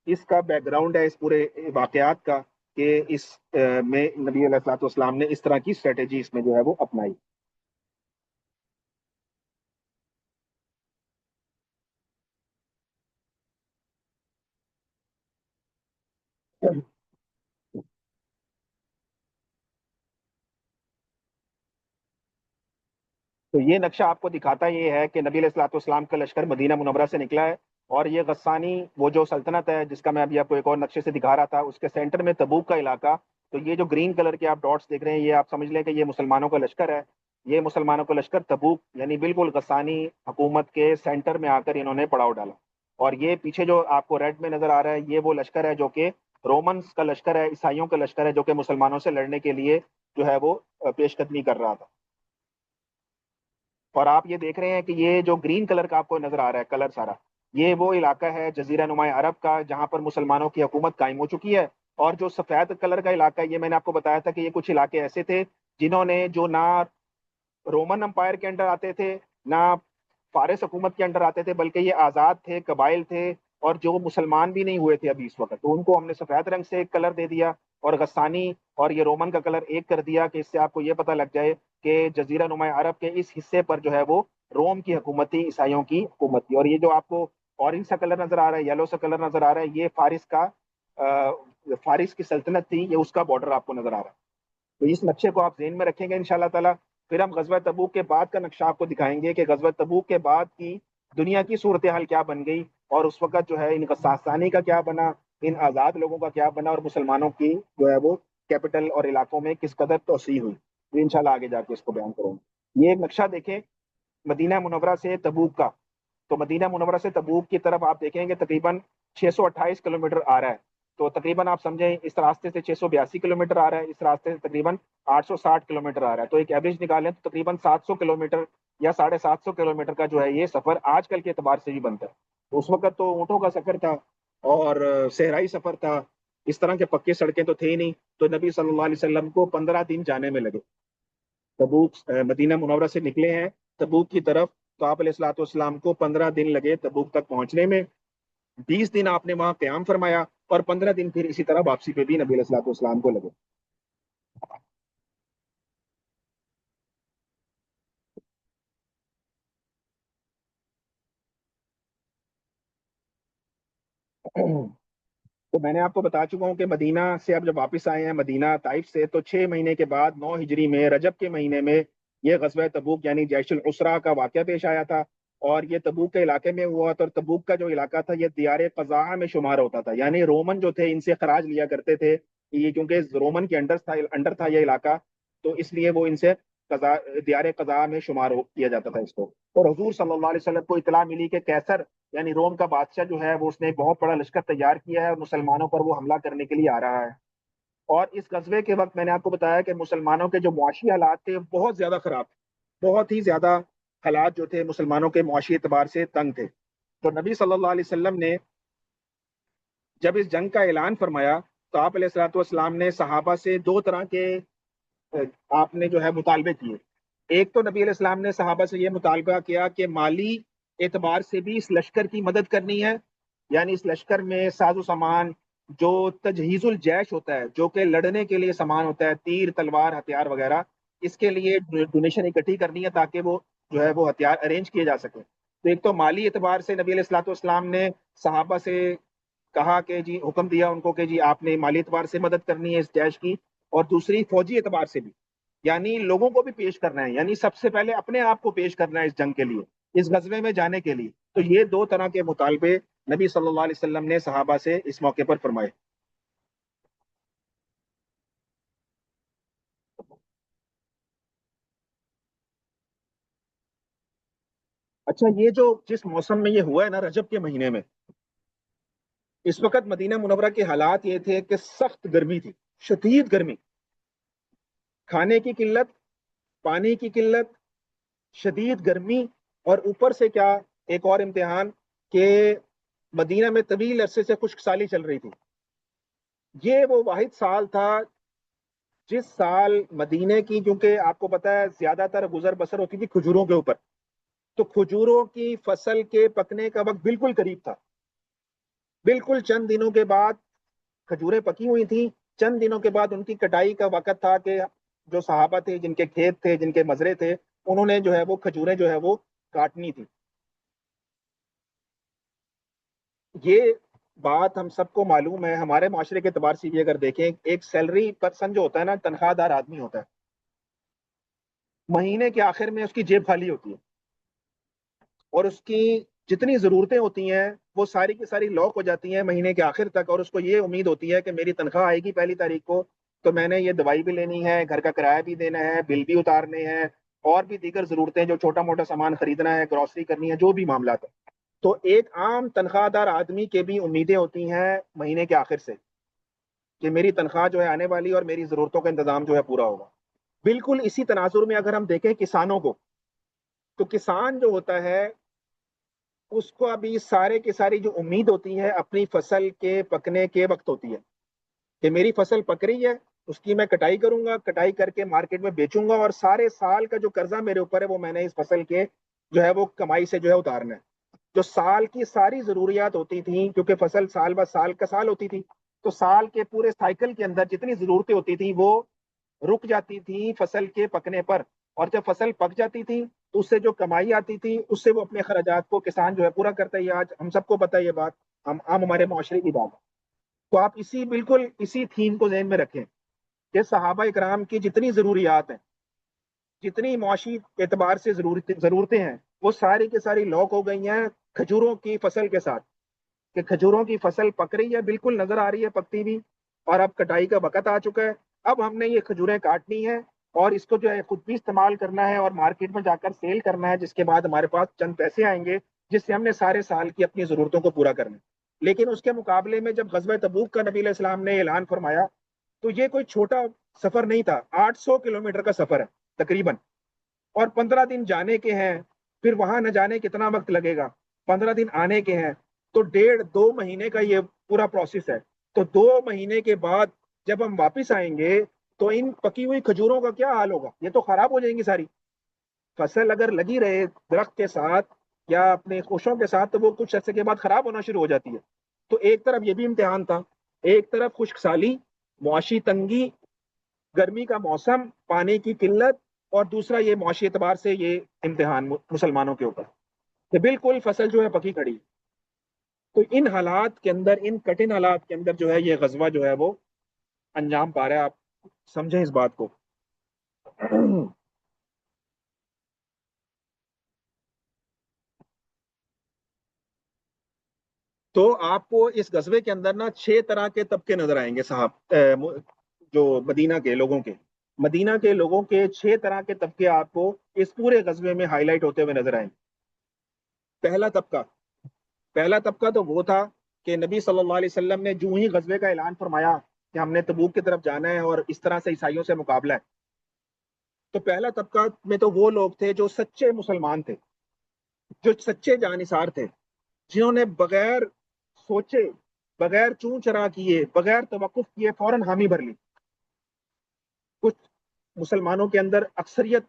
اس کا بیک گراؤنڈ ہے اس پورے واقعات کا، کہ اس میں نبی علیہ الصلوۃ والسلام نے اس طرح کی اسٹریٹجی اس میں جو ہے وہ اپنائی۔ تو یہ نقشہ آپ کو دکھاتا یہ ہے کہ نبی علیہ الصلوۃ والسلام کا لشکر مدینہ منورہ سے نکلا ہے، اور یہ غسانی وہ جو سلطنت ہے جس کا میں ابھی آپ کو ایک اور نقشے سے دکھا رہا تھا، اس کے سینٹر میں تبوک کا علاقہ۔ تو یہ جو گرین کلر کے آپ ڈاٹس دیکھ رہے ہیں، یہ آپ سمجھ لیں کہ یہ مسلمانوں کا لشکر ہے۔ یہ مسلمانوں کا لشکر تبوک یعنی بالکل غسانی حکومت کے سینٹر میں آ کر انہوں نے پڑاؤ ڈالا۔ اور یہ پیچھے جو آپ کو ریڈ میں نظر آ رہا ہے، یہ وہ لشکر ہے جو کہ رومنس کا لشکر ہے، عیسائیوں کا لشکر ہے، جو کہ مسلمانوں سے لڑنے کے لیے جو ہے وہ پیش قدمی کر رہا تھا۔ اور آپ یہ دیکھ رہے ہیں کہ یہ جو گرین کلر کا آپ کو نظر آ رہا ہے کلر سارا، یہ وہ علاقہ ہے جزیرہ نما عرب کا جہاں پر مسلمانوں کی حکومت قائم ہو چکی ہے۔ اور جو سفید کلر کا علاقہ ہے، یہ میں نے آپ کو بتایا تھا کہ یہ کچھ علاقے ایسے تھے جنہوں نے جو نہ رومن امپائر کے انڈر آتے تھے، نہ فارس حکومت کے انڈر آتے تھے، بلکہ یہ آزاد تھے، قبائل تھے، اور جو مسلمان بھی نہیں ہوئے تھے ابھی اس وقت، تو ان کو ہم نے سفید رنگ سے ایک کلر دے دیا، اور غسانی اور یہ رومن کا کلر ایک کر دیا، کہ اس سے آپ کو یہ پتہ لگ جائے کہ جزیرہ نما عرب کے اس حصے پر جو ہے وہ روم کی حکومت تھی، عیسائیوں کی حکومت تھی۔ اور یہ جو آپ کو اورنج سا کلر نظر آ رہا ہے، یلو سا کلر نظر آ رہا ہے، یہ فارس کا فارس کی سلطنت تھی، یہ اس کا بارڈر آپ کو نظر آ رہا ہے۔ تو اس نقشے کو آپ ذہن میں رکھیں گے انشاءاللہ تعالیٰ۔ پھر ہم غزوہ تبوک کے بعد کا نقشہ آپ کو دکھائیں گے کہ غزوہ تبوک کے بعد کی دنیا کی صورتحال کیا بن گئی، اور اس وقت جو ہے ان ساسانی کا کیا بنا، ان آزاد لوگوں کا کیا بنا، اور مسلمانوں کی جو ہے وہ کیپٹل اور علاقوں میں کس قدر توسیع ہوئی۔ تو انشاءاللہ آگے جا کے اس کو بیان کروں گا۔ یہ ایک نقشہ دیکھیں مدینہ منورہ سے تبوک کا۔ تو مدینہ منورہ سے تبوک کی طرف آپ دیکھیں گے تقریباً 628 کلومیٹر آ رہا ہے۔ تو تقریباً آپ سمجھیں اس راستے سے 682 کلومیٹر آ رہا ہے، اس راستے سے تقریباً 860 کلومیٹر آ رہا ہے۔ تو ایک ایوریج نکالیں تو تقریباً 700 کلومیٹر یا 750 کلومیٹر کا جو ہے یہ سفر آج کل کے اعتبار سے بھی بنتا ہے۔ تو اس وقت تو اونٹوں کا سفر تھا، اور صحرائی سفر تھا، اس طرح کے پکے سڑکیں تو تھے ہی نہیں۔ تو نبی صلی اللہ علیہ وسلم کو 15 دن جانے میں لگے۔ تبوک مدینہ منورہ سے نکلے ہیں تبوک کی طرف، تو آپ علیہ الصلوۃ والسلام کو 15 دن لگے تبوک تک پہنچنے میں۔ 20 دن آپ نے وہاں قیام فرمایا، اور 15 دن پھر اسی طرح واپسی پہ بھی نبی علیہ الصلوۃ والسلام کو لگے۔ تو میں نے آپ کو بتا چکا ہوں کہ مدینہ سے اب جب واپس آئے ہیں مدینہ طائف سے، تو 6 مہینے کے بعد 9 ہجری میں رجب کے مہینے میں یہ غزوہ تبوک یعنی جیش العسرہ کا واقعہ پیش آیا تھا۔ اور یہ تبوک کے علاقے میں ہوا تھا، اور تبوک کا جو علاقہ تھا یہ دیار قضاء میں شمار ہوتا تھا، یعنی رومن جو تھے ان سے خراج لیا کرتے تھے، یہ کیونکہ رومن کے انڈر تھا یہ علاقہ، تو اس لیے وہ ان سے قضاء دیار قضاء میں شمار کیا جاتا تھا اس کو۔ اور حضور صلی اللہ علیہ وسلم کو اطلاع ملی کہ کیسر یعنی روم کا بادشاہ جو ہے وہ اس نے ایک بہت بڑا لشکر تیار کیا ہے اور مسلمانوں پر وہ حملہ کرنے کے لیے آ رہا ہے۔ اور اس غزوے کے وقت میں نے آپ کو بتایا کہ مسلمانوں کے جو معاشی حالات تھے بہت زیادہ خراب تھے، بہت ہی زیادہ حالات جو تھے مسلمانوں کے معاشی اعتبار سے تنگ تھے۔ تو نبی صلی اللہ علیہ وسلم نے جب اس جنگ کا اعلان فرمایا، تو آپ علیہ الصلوۃ والسلام نے صحابہ سے دو طرح کے آپ نے جو ہے مطالبے کیے۔ ایک تو نبی علیہ السلام نے صحابہ سے یہ مطالبہ کیا کہ مالی اعتبار سے بھی اس لشکر کی مدد کرنی ہے، یعنی اس لشکر میں ساز و سامان جو تجہیز الجیش ہوتا ہے، جو کہ لڑنے کے لیے سامان ہوتا ہے، تیر تلوار ہتھیار وغیرہ، اس کے لیے ڈونیشن اکٹھی کرنی ہے تاکہ وہ جو ہے وہ ہتھیار ارینج کیے جا سکے۔ تو ایک تو مالی اعتبار سے نبی علیہ الصلوۃ والسلام نے صحابہ سے کہا کہ جی حکم دیا ان کو کہ جی آپ نے مالی اعتبار سے مدد کرنی ہے اس جیش کی، اور دوسری فوجی اعتبار سے بھی، یعنی لوگوں کو بھی پیش کرنا ہے، یعنی سب سے پہلے اپنے آپ کو پیش کرنا ہے اس جنگ کے لیے، اس غزوے میں جانے کے لیے۔ تو یہ دو طرح کے مطالبے نبی صلی اللہ علیہ وسلم نے صحابہ سے اس موقع پر فرمائے۔ اچھا، یہ جو جس موسم میں یہ ہوا ہے نا، رجب کے مہینے میں، اس وقت مدینہ منورہ کے حالات یہ تھے کہ سخت گرمی تھی، شدید گرمی، کھانے کی قلت، پانی کی قلت، شدید گرمی، اور اوپر سے کیا، ایک اور امتحان کہ مدینہ میں طویل عرصے سے خشک سالی چل رہی تھی۔ یہ وہ واحد سال تھا جس سال مدینے کی، کیونکہ آپ کو پتا ہے زیادہ تر گزر بسر ہوتی تھی کھجوروں کے اوپر، تو کھجوروں کی فصل کے پکنے کا وقت بالکل قریب تھا، بالکل چند دنوں کے بعد کھجوریں پکی ہوئی تھیں، چند دنوں کے بعد ان کی کٹائی کا وقت تھا کہ جو صحابہ تھے، جن کے کھیت تھے، جن کے مزرے تھے، انہوں نے جو ہے وہ کھجوریں جو ہے وہ کاٹنی تھی۔ یہ بات ہم سب کو معلوم ہے، ہمارے معاشرے کے اعتبار سے بھی اگر دیکھیں، ایک سیلری پرسن جو ہوتا ہے نا، تنخواہ دار آدمی ہوتا ہے، مہینے کے آخر میں اس کی جیب خالی ہوتی ہے، اور اس کی جتنی ضرورتیں ہوتی ہیں وہ ساری کی ساری لاک ہو جاتی ہیں مہینے کے آخر تک، اور اس کو یہ امید ہوتی ہے کہ میری تنخواہ آئے گی پہلی تاریخ کو، تو میں نے یہ دوائی بھی لینی ہے، گھر کا کرایہ بھی دینا ہے، بل بھی اتارنے ہیں، اور بھی دیگر ضرورتیں جو چھوٹا موٹا سامان خریدنا ہے، گروسری کرنی ہے، جو بھی معاملات ہیں۔ تو ایک عام تنخواہ دار آدمی کے بھی امیدیں ہوتی ہیں مہینے کے آخر سے کہ میری تنخواہ جو ہے آنے والی، اور میری ضرورتوں کا انتظام جو ہے پورا ہوگا۔ بالکل اسی تناظر میں اگر ہم دیکھیں کسانوں کو، تو کسان جو ہوتا ہے اس کو ابھی سارے کی ساری جو امید ہوتی ہے اپنی فصل کے پکنے کے وقت ہوتی ہے کہ میری فصل پک رہی ہے، اس کی میں کٹائی کروں گا، کٹائی کر کے مارکیٹ میں بیچوں گا، اور سارے سال کا جو قرضہ میرے اوپر ہے وہ میں نے اس فصل کے جو ہے وہ کمائی سے جو ہے اتارنا ہے۔ جو سال کی ساری ضروریات ہوتی تھیں، کیونکہ فصل سال بہ سال کا سال ہوتی تھی، تو سال کے پورے سائیکل کے اندر جتنی ضرورتیں ہوتی تھیں وہ رک جاتی تھی فصل کے پکنے پر، اور جب فصل پک جاتی تھی تو اس سے جو کمائی آتی تھی اس سے وہ اپنے خراجات کو کسان جو ہے پورا کرتا ہے۔ یہ آج ہم سب کو پتہ ہے، یہ بات ہم عام ہمارے معاشرے کی بات ہے۔ تو آپ بالکل اسی تھیم کو ذہن میں رکھیں کہ صحابہ اکرام کی جتنی ضروریات ہیں، جتنی معاشی اعتبار سے ضرورتیں ہیں، وہ ساری کی ساری لاک ہو گئی ہیں کھجوروں کی فصل کے ساتھ، کہ کھجوروں کی فصل پک رہی ہے، بالکل نظر آ رہی ہے پکتی بھی، اور اب کٹائی کا وقت آ چکا ہے۔ اب ہم نے یہ کھجوریں کاٹنی ہے، اور اس کو جو ہے خود بھی استعمال کرنا ہے، اور مارکیٹ میں جا کر سیل کرنا ہے، جس کے بعد ہمارے پاس چند پیسے آئیں گے جس سے ہم نے سارے سال کی اپنی ضرورتوں کو پورا کرنا ہے۔ لیکن اس کے مقابلے میں جب غزوہ تبوک کا نبی علیہ السلام نے اعلان فرمایا، تو یہ کوئی چھوٹا سفر نہیں تھا، 800 کلومیٹر کا سفر ہے تقریباً، اور 15 دن جانے کے ہیں، پھر وہاں نہ جانے کتنا وقت لگے گا، 15 دن آنے کے ہیں، تو 1.5 2 مہینے کا یہ پورا پروسیس ہے۔ تو 2 مہینے کے بعد جب ہم واپس آئیں گے تو ان پکی ہوئی کھجوروں کا کیا حال ہوگا؟ یہ تو خراب ہو جائیں گی ساری۔ فصل اگر لگی رہے درخت کے ساتھ یا اپنے خوشوں کے ساتھ تو وہ کچھ عرصے کے بعد خراب ہونا شروع ہو جاتی ہے۔ تو ایک طرف یہ بھی امتحان تھا، ایک طرف خشک سالی، معاشی تنگی، گرمی کا موسم، پانی کی قلت، اور دوسرا یہ معاشی اعتبار سے یہ امتحان مسلمانوں کے اوپر کہ بالکل فصل جو ہے پکی کھڑی۔ تو ان حالات کے اندر، ان کٹھن حالات کے اندر جو ہے یہ غزوہ جو ہے وہ انجام پا رہا ہے۔ آپ سمجھیں اس بات کو۔ تو آپ کو اس غزوے کے اندر نا 6 طرح کے طبقے نظر آئیں گے صاحب، جو مدینہ کے لوگوں کے، مدینہ کے لوگوں کے 6 طرح کے طبقے آپ کو اس پورے غزوے میں ہائی لائٹ ہوتے ہوئے نظر آئیں گے۔ پہلا طبقہ، پہلا طبقہ تو وہ تھا کہ نبی صلی اللہ علیہ وسلم نے جو ہی غزوے کا اعلان فرمایا کہ ہم نے تبوک کی طرف جانا ہے اور اس طرح سے عیسائیوں سے مقابلہ ہے، تو پہلا طبقہ میں تو وہ لوگ تھے جو سچے مسلمان تھے، جو سچے جانثار تھے، جنہوں نے بغیر سوچے، بغیر چون چرا کیے، بغیر توقف کیے فوراً حامی بھر لی۔ کچھ مسلمانوں کے اندر اکثریت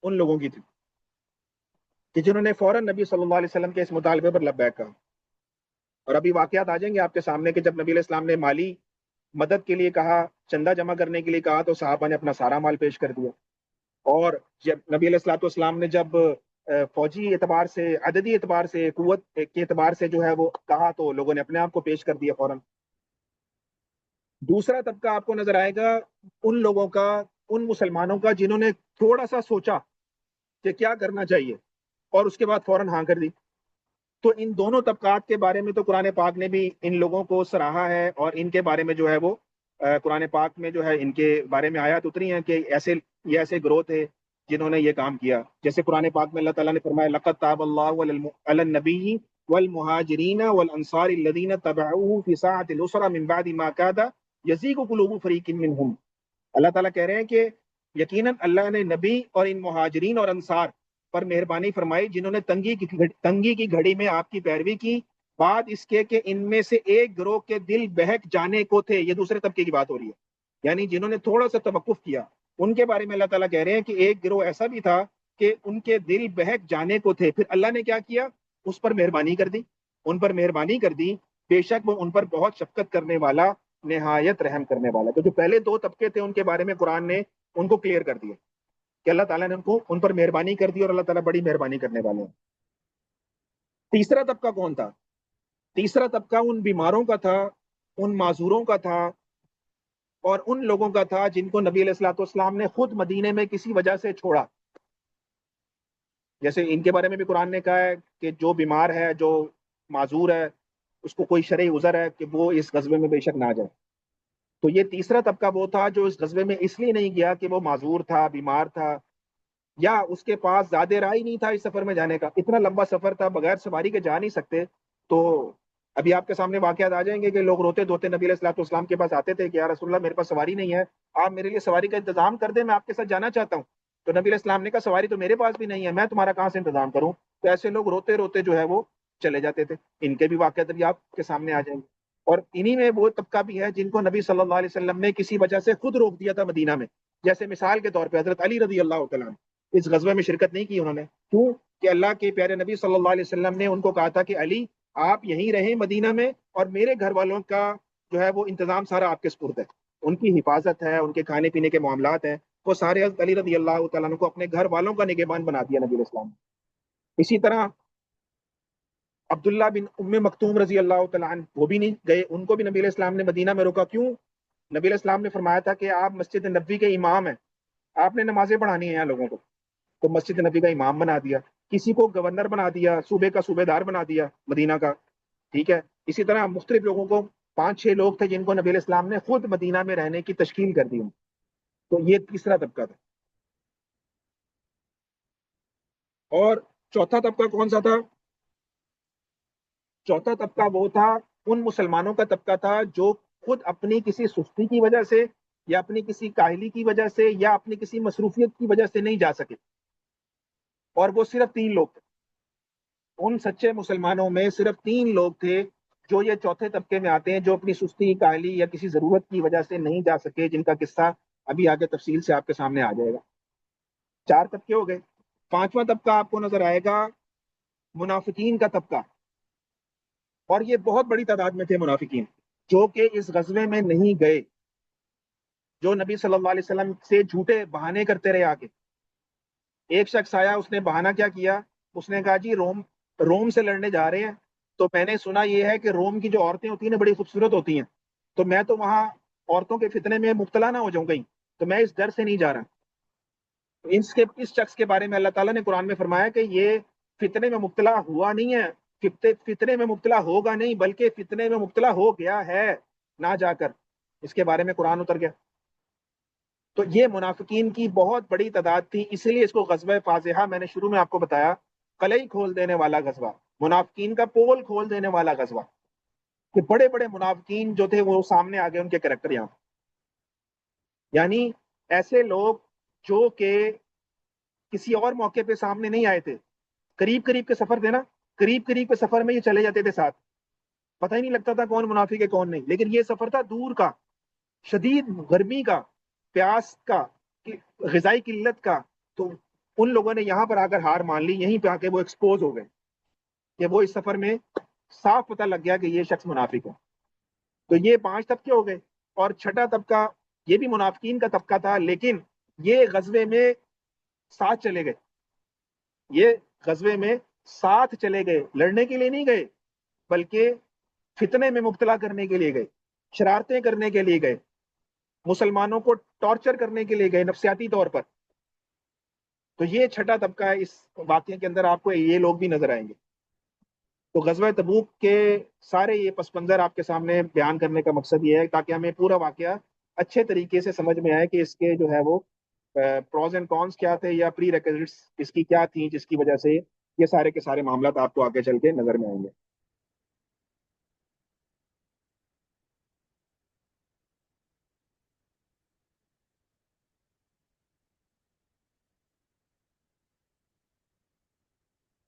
ان لوگوں کی تھی کہ جنہوں نے فوراً نبی صلی اللہ علیہ وسلم کے اس مطالبے پر لبیک کہا۔ اور ابھی واقعات آ جائیں گے آپ کے سامنے کہ جب نبی علیہ السلام نے مالی مدد کے لیے کہا، چندہ جمع کرنے کے لیے کہا، تو صحابہ نے اپنا سارا مال پیش کر دیا۔ اور جب نبی علیہ السلام نے جب فوجی اعتبار سے، عددی اعتبار سے، قوت کے اعتبار سے جو ہے وہ کہا تو لوگوں نے اپنے آپ کو پیش کر دیا فوراً۔ دوسرا طبقہ آپ کو نظر آئے گا ان لوگوں کا، ان مسلمانوں کا جنہوں نے تھوڑا سا سوچا کہ کیا کرنا چاہیے اور اس کے بعد فوراً ہاں کر دی۔ تو ان دونوں طبقات کے بارے میں تو قرآن پاک نے بھی ان لوگوں کو سراہا ہے، اور ان کے بارے میں جو ہے وہ قرآن پاک میں جو ہے ان کے بارے میں آیات اتری ہیں کہ یہ ایسے گروہ تھے جنہوں نے یہ کام کیا۔ جیسے قرآن پاک میں اللہ تعالیٰ نے فرمایا لقد تاب اللہ علی النبی والمہاجرین والانصار الذین تبعوه فی ساعۃ العسرہ من بعد ما کاد یزیغ قلوب فریق منہم۔ اللہ تعالیٰ کہہ رہے ہیں کہ یقیناً اللہ نے نبی اور ان مہاجرین اور انصار پر مہربانی فرمائی جنہوں نے تنگی کی گھڑی میں آپ کی پیروی کی، بعد اس کے کہ ان میں سے ایک گروہ کے دل بہک جانے کو تھے۔ یہ دوسرے طبقے کی بات ہو رہی ہے، یعنی جنہوں نے تھوڑا سا توقف کیا ان کے بارے میں اللہ تعالیٰ کہہ رہے ہیں کہ ایک گروہ ایسا بھی تھا کہ ان کے دل بہک جانے کو تھے، پھر اللہ نے کیا کیا؟ اس پر مہربانی کر دی، ان پر مہربانی کر دی، بے شک وہ ان پر بہت شفقت کرنے والا، نہایت رحم کرنے والا۔ تو جو پہلے دو طبقے تھے ان کے بارے میں قرآن نے ان کو کلیئر کر دیا کہ اللہ تعالیٰ نے ان پر مہربانی کر دی اور اللہ تعالیٰ بڑی مہربانی کرنے والے ہیں۔ تیسرا طبقہ کون تھا؟ تیسرا طبقہ ان بیماروں کا تھا، ان معذوروں کا تھا، اور ان لوگوں کا تھا جن کو نبی علیہ الصلوۃ والسلام نے خود مدینے میں کسی وجہ سے چھوڑا۔ جیسے ان کے بارے میں بھی قرآن نے کہا ہے کہ جو بیمار ہے، جو معذور ہے، اس کو کوئی شرعی عذر ہے کہ وہ اس غزوے میں بے شک نہ جائے۔ تو یہ تیسرا طبقہ وہ تھا جو اس غزوے میں اس لیے نہیں گیا کہ وہ معذور تھا، بیمار تھا، یا اس کے پاس زیادہ راہ ہی نہیں تھا اس سفر میں جانے کا۔ اتنا لمبا سفر تھا، بغیر سواری کے جا نہیں سکتے۔ تو ابھی آپ کے سامنے واقعات آ جائیں گے کہ لوگ روتے دھوتے نبی علیہ الصلوۃ والسلام کے پاس آتے تھے کہ یا رسول اللہ میرے پاس سواری نہیں ہے، آپ میرے لیے سواری کا انتظام کر دیں، میں آپ کے ساتھ جانا چاہتا ہوں۔ تو نبی علیہ السلام نے کہا سواری تو میرے پاس بھی نہیں ہے، میں تمہارا کہاں سے انتظام کروں؟ تو ایسے لوگ روتے روتے جو ہے وہ چلے جاتے تھے۔ ان کے بھی واقعات ابھی آپ کے سامنے آ جائیں گے۔ اور انہی میں وہ طبقہ بھی ہے جن کو نبی صلی اللہ علیہ وسلم نے کسی وجہ سے خود روک دیا تھا مدینہ میں۔ جیسے مثال کے طور پہ حضرت علی رضی اللہ تعالیٰ اس غزوے میں شرکت نہیں کی انہوں نے، کیوں کہ اللہ کے پیارے نبی صلی اللہ علیہ وسلم نے ان کو کہا تھا کہ علی آپ یہیں رہیں مدینہ میں، اور میرے گھر والوں کا جو ہے وہ انتظام سارا آپ کے سپرد ہے، ان کی حفاظت ہے، ان کے کھانے پینے کے معاملات ہیں، وہ سارے حضرت علی رضی اللہ تعالیٰ عنہ کو اپنے گھر والوں کا نگہبان بنا دیا نبی علیہ السلام نے۔ اسی طرح عبداللہ بن ام مکتوم رضی اللہ تعالیٰ عنہ وہ بھی نہیں گئے، ان کو بھی نبی علیہ السلام نے مدینہ میں روکا۔ کیوں؟ نبی علیہ السلام نے فرمایا تھا کہ آپ مسجد نبوی کے امام ہیں، آپ نے نمازیں پڑھانی ہیں یہاں لوگوں کو، تو مسجد نبی کا امام بنا دیا، کسی کو گورنر بنا دیا، صوبے کا صوبے دار بنا دیا مدینہ کا، ٹھیک ہے۔ اسی طرح مختلف لوگوں کو، 5-6 لوگ تھے جن کو نبی علیہ السلام نے خود مدینہ میں رہنے کی تشکیل کر دی۔ تو یہ تیسرا طبقہ تھا۔ اور چوتھا طبقہ کون سا تھا؟ چوتھا طبقہ وہ تھا، ان مسلمانوں کا طبقہ تھا جو خود اپنی کسی سستی کی وجہ سے، یا اپنی کسی کاہلی کی وجہ سے، یا اپنی کسی مصروفیت کی وجہ سے نہیں جا سکے، اور وہ صرف 3 لوگ تھے۔ ان سچے مسلمانوں میں صرف 3 لوگ تھے جو یہ چوتھے طبقے میں آتے ہیں، جو اپنی سستی، کاہلی یا کسی ضرورت کی وجہ سے نہیں جا سکے، جن کا قصہ ابھی آگے تفصیل سے آپ کے سامنے آ جائے گا۔ 4 طبقے ہو گئے۔ 5واں طبقہ آپ کو نظر آئے گا منافقین کا طبقہ، اور یہ بہت بڑی تعداد میں تھے منافقین جو کہ اس غزوے میں نہیں گئے، جو نبی صلی اللہ علیہ وسلم سے جھوٹے بہانے کرتے رہے آگے۔ ایک شخص آیا، اس نے بہانہ کیا کیا؟ اس نے کہا جی روم سے لڑنے جا رہے ہیں، تو میں نے سنا یہ ہے کہ روم کی جو عورتیں ہوتی ہیں نا بڑی خوبصورت ہوتی ہیں، تو میں تو وہاں عورتوں کے فتنے میں مبتلا نہ ہو جاؤں کہیں، تو میں اس ڈر سے نہیں جا رہا۔ اس شخص کے بارے میں اللہ تعالیٰ نے قرآن میں فرمایا کہ یہ فتنے میں مبتلا ہوا نہیں ہے، فتنے میں مبتلا ہوگا نہیں، بلکہ فتنے میں مبتلا ہو گیا ہے نہ جا کر، اس کے بارے میں قرآن اتر گیا۔ تو یہ منافقین کی بہت بڑی تعداد تھی، اسی لیے اس کو غزوہ فاضحہ میں نے شروع میں آپ کو بتایا، قلعہ کھول دینے والا غزوہ، منافقین کا پول کھول دینے والا غزوہ، کہ بڑے بڑے منافقین جو تھے وہ سامنے آ گئے، ان کے کریکٹر یہاں، یعنی ایسے لوگ جو کہ کسی اور موقع پہ سامنے نہیں آئے تھے، قریب قریب کے سفر تھے نا، قریب قریب کے سفر میں یہ چلے جاتے تھے ساتھ، پتہ ہی نہیں لگتا تھا کون منافق ہے کون نہیں، لیکن یہ سفر تھا دور کا، شدید گرمی کا، پیاس کا، غذائی قلت کا، تو ان لوگوں نے یہاں پر آ کر ہار مان لی، یہیں پہ آ کے وہ ایکسپوز ہو گئے کہ وہ اس سفر میں صاف پتہ لگ گیا کہ یہ شخص منافق ہے۔ تو یہ 5 طبقے ہو گئے، اور چھٹا طبقہ یہ بھی منافقین کا طبقہ تھا، لیکن یہ غزوے میں ساتھ چلے گئے، یہ غزوے میں ساتھ چلے گئے، لڑنے کے لیے نہیں گئے، بلکہ فتنے میں مبتلا کرنے کے لیے گئے، شرارتیں کرنے کے لیے گئے، مسلمانوں کو ٹارچر کرنے کے لیے گئے نفسیاتی طور پر. تو یہ چھٹا طبقہ ہے. اس واقعے کے اندر آپ کو یہ لوگ بھی نظر آئیں گے. تو غزوہ تبوک کے سارے یہ پس منظر آپ کے سامنے بیان کرنے کا مقصد یہ ہے تاکہ ہمیں پورا واقعہ اچھے طریقے سے سمجھ میں آئے کہ اس کے جو ہے وہ پروز اینڈ کونس کیا تھے یا پری ریکوزٹس اس کی کیا تھیں جس کی وجہ سے یہ سارے کے سارے معاملات آپ کو آگے چل کے نظر میں آئیں گے.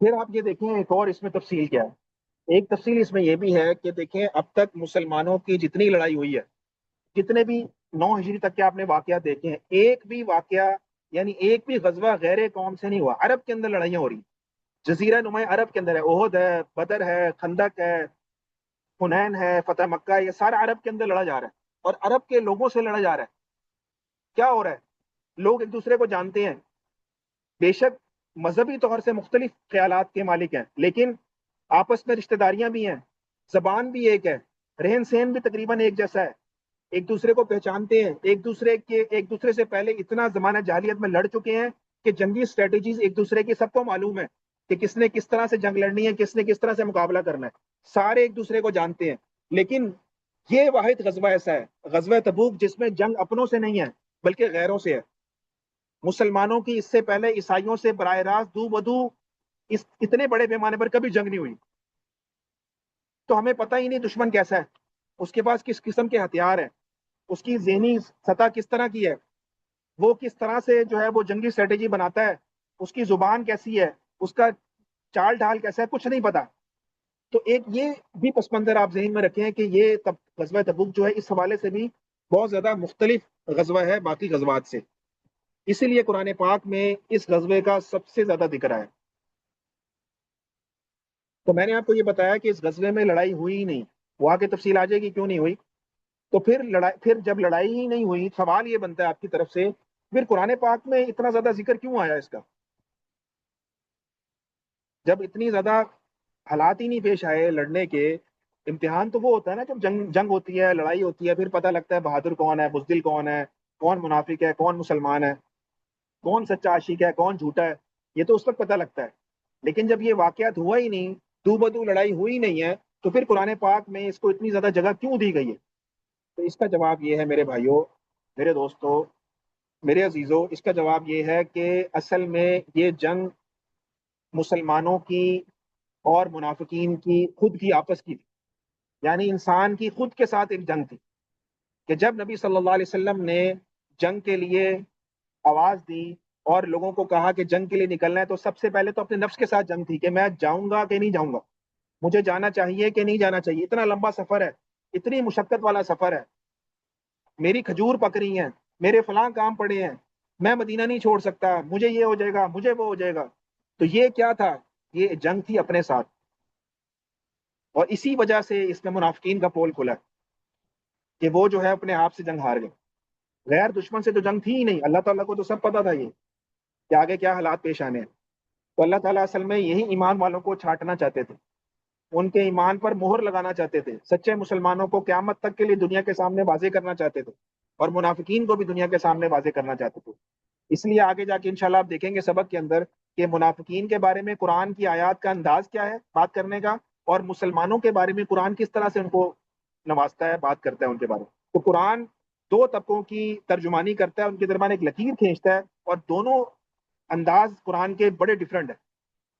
پھر آپ یہ دیکھیں ایک اور اس میں تفصیل کیا ہے. ایک تفصیل اس میں یہ بھی ہے کہ دیکھیں اب تک مسلمانوں کی جتنی لڑائی ہوئی ہے، جتنے بھی 9 ہجری تک کے آپ نے واقعات دیکھے ہیں، ایک بھی واقعہ یعنی ایک بھی غزوہ غیر قوم سے نہیں ہوا. عرب کے اندر لڑائیاں ہو رہی، جزیرہ نما عرب کے اندر ہے، احد ہے، بدر ہے، خندق ہے، حنین ہے، فتح مکہ ہے، یہ سارا عرب کے اندر لڑا جا رہا ہے اور عرب کے لوگوں سے لڑا جا رہا ہے. کیا ہو رہا ہے؟ لوگ ایک دوسرے کو جانتے ہیں، بے شک مذہبی طور سے مختلف خیالات کے مالک ہیں، لیکن آپس میں رشتہ داریاں بھی ہیں، زبان بھی ایک ہے، رہن سہن بھی تقریباً ایک جیسا ہے، ایک دوسرے کو پہچانتے ہیں، ایک دوسرے سے پہلے اتنا زمانہ جاہلیت میں لڑ چکے ہیں کہ جنگی اسٹریٹجیز ایک دوسرے کی سب کو معلوم ہے کہ کس نے کس طرح سے جنگ لڑنی ہے، کس نے کس طرح سے مقابلہ کرنا ہے، سارے ایک دوسرے کو جانتے ہیں. لیکن یہ واحد غزوہ ایسا ہے، غزوہ تبوک، جس میں جنگ اپنوں سے نہیں ہے بلکہ غیروں سے ہے. مسلمانوں کی اس سے پہلے عیسائیوں سے براہ راست دو بدو اتنے بڑے پیمانے پر کبھی جنگ نہیں ہوئی. تو ہمیں پتہ ہی نہیں دشمن کیسا ہے، اس کے پاس کس قسم کے ہتھیار ہیں، اس کی ذہنی سطح کس طرح کی ہے، وہ کس طرح سے جو ہے وہ جنگی اسٹریٹجی بناتا ہے، اس کی زبان کیسی ہے، اس کا چال ڈھال کیسا ہے، کچھ نہیں پتا. تو ایک یہ بھی پس منظر آپ ذہن میں رکھیں کہ یہ غزوہ تبوک جو ہے اس حوالے سے بھی بہت زیادہ مختلف غزوہ ہے باقی غزوات سے. اسی لیے قرآن پاک میں اس غزوے کا سب سے زیادہ ذکر ہے. تو میں نے آپ کو یہ بتایا کہ اس غزوے میں لڑائی ہوئی ہی نہیں. وہ آگے تفصیل آ جائے گی کیوں نہیں ہوئی. تو پھر جب لڑائی ہی نہیں ہوئی، سوال یہ بنتا ہے آپ کی طرف سے پھر قرآن پاک میں اتنا زیادہ ذکر کیوں آیا اس کا؟ جب اتنی زیادہ حالات ہی نہیں پیش آئے لڑنے کے. امتحان تو وہ ہوتا ہے نا جب جنگ ہوتی ہے، لڑائی ہوتی ہے، پھر پتہ لگتا ہے بہادر کون ہے، بزدل کون ہے، کون منافق ہے، کون مسلمان ہے، کون سچا عاشق ہے، کون جھوٹا ہے. یہ تو اس وقت پتہ لگتا ہے. لیکن جب یہ واقعات ہوا ہی نہیں، دو بدو لڑائی ہوئی نہیں ہے، تو پھر قرآن پاک میں اس کو اتنی زیادہ جگہ کیوں دی گئی ہے؟ تو اس کا جواب یہ ہے میرے بھائیوں، میرے دوستوں، میرے عزیزوں، اس کا جواب یہ ہے کہ اصل میں یہ جنگ مسلمانوں کی اور منافقین کی خود کی آپس کی تھی. یعنی انسان کی خود کے ساتھ ایک جنگ تھی کہ جب نبی صلی اللہ علیہ وسلم نے جنگ کے لیے آواز دی اور لوگوں کو کہا کہ جنگ کے لیے نکلنا ہے، تو سب سے پہلے تو اپنے نفس کے ساتھ جنگ تھی کہ میں جاؤں گا کہ نہیں جاؤں گا، مجھے جانا چاہیے کہ نہیں جانا چاہیے. اتنا لمبا سفر ہے، اتنی مشقت والا سفر ہے، میری کھجور پک رہی ہیں، میرے فلاں کام پڑے ہیں، میں مدینہ نہیں چھوڑ سکتا، مجھے یہ ہو جائے گا، مجھے وہ ہو جائے گا. تو یہ کیا تھا؟ یہ جنگ تھی اپنے ساتھ. اور اسی وجہ سے اس میں منافقین کا پول کھلا کہ وہ جو ہے اپنے آپ سے جنگ ہار گئے. غیر دشمن سے تو جنگ تھی ہی نہیں. اللہ تعالیٰ کو تو سب پتا تھا یہ کہ آگے کیا حالات پیش آنے ہیں. تو اللہ تعالیٰ اصل میں یہی ایمان والوں کو چھانٹنا چاہتے تھے، ان کے ایمان پر مہر لگانا چاہتے تھے، سچے مسلمانوں کو قیامت تک کے لیے دنیا کے سامنے واضح کرنا چاہتے تھے اور منافقین کو بھی دنیا کے سامنے واضح کرنا چاہتے تھے. اس لیے آگے جا کے انشاءاللہ آپ دیکھیں گے سبق کے اندر کہ منافقین کے بارے میں قرآن کی آیات کا انداز کیا ہے بات کرنے کا، اور مسلمانوں کے بارے میں قرآن کس طرح سے ان کو نوازتا ہے، بات کرتا ہے ان کے بارے میں. تو قرآن دو طبقوں کی ترجمانی کرتا ہے، ان کے درمیان ایک لکیر کھینچتا ہے، اور دونوں انداز قرآن کے بڑے ڈفرنٹ ہیں.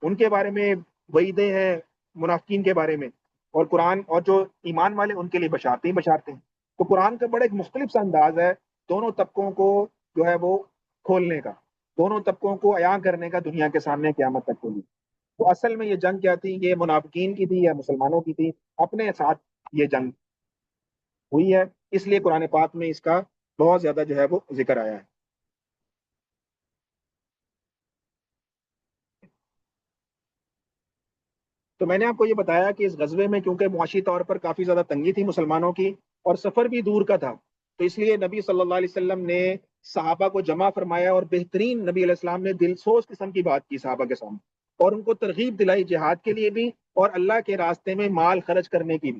ان کے بارے میں وعیدیں ہیں منافقین کے بارے میں، اور قرآن اور جو ایمان والے ان کے لیے بشارتیں ہی بشارتیں ہیں. تو قرآن کا بڑا ایک مختلف سا انداز ہے دونوں طبقوں کو جو ہے وہ کھولنے کا، دونوں طبقوں کو عیاں کرنے کا دنیا کے سامنے قیامت تک کے لیے. تو اصل میں یہ جنگ کیا تھی؟ یہ منافقین کی تھی یا مسلمانوں کی تھی؟ اپنے ساتھ یہ جنگ ہوئی ہے. اس لیے قرآن پاک میں اس کا بہت زیادہ جو ہے وہ ذکر آیا ہے. تو میں نے آپ کو یہ بتایا کہ اس غزوے میں کیونکہ معاشی طور پر کافی زیادہ تنگی تھی مسلمانوں کی اور سفر بھی دور کا تھا، تو اس لیے نبی صلی اللہ علیہ وسلم نے صحابہ کو جمع فرمایا اور بہترین نبی علیہ السلام نے دل سوز قسم کی بات کی صحابہ کے سامنے، اور ان کو ترغیب دلائی جہاد کے لیے بھی اور اللہ کے راستے میں مال خرچ کرنے کی بھی۔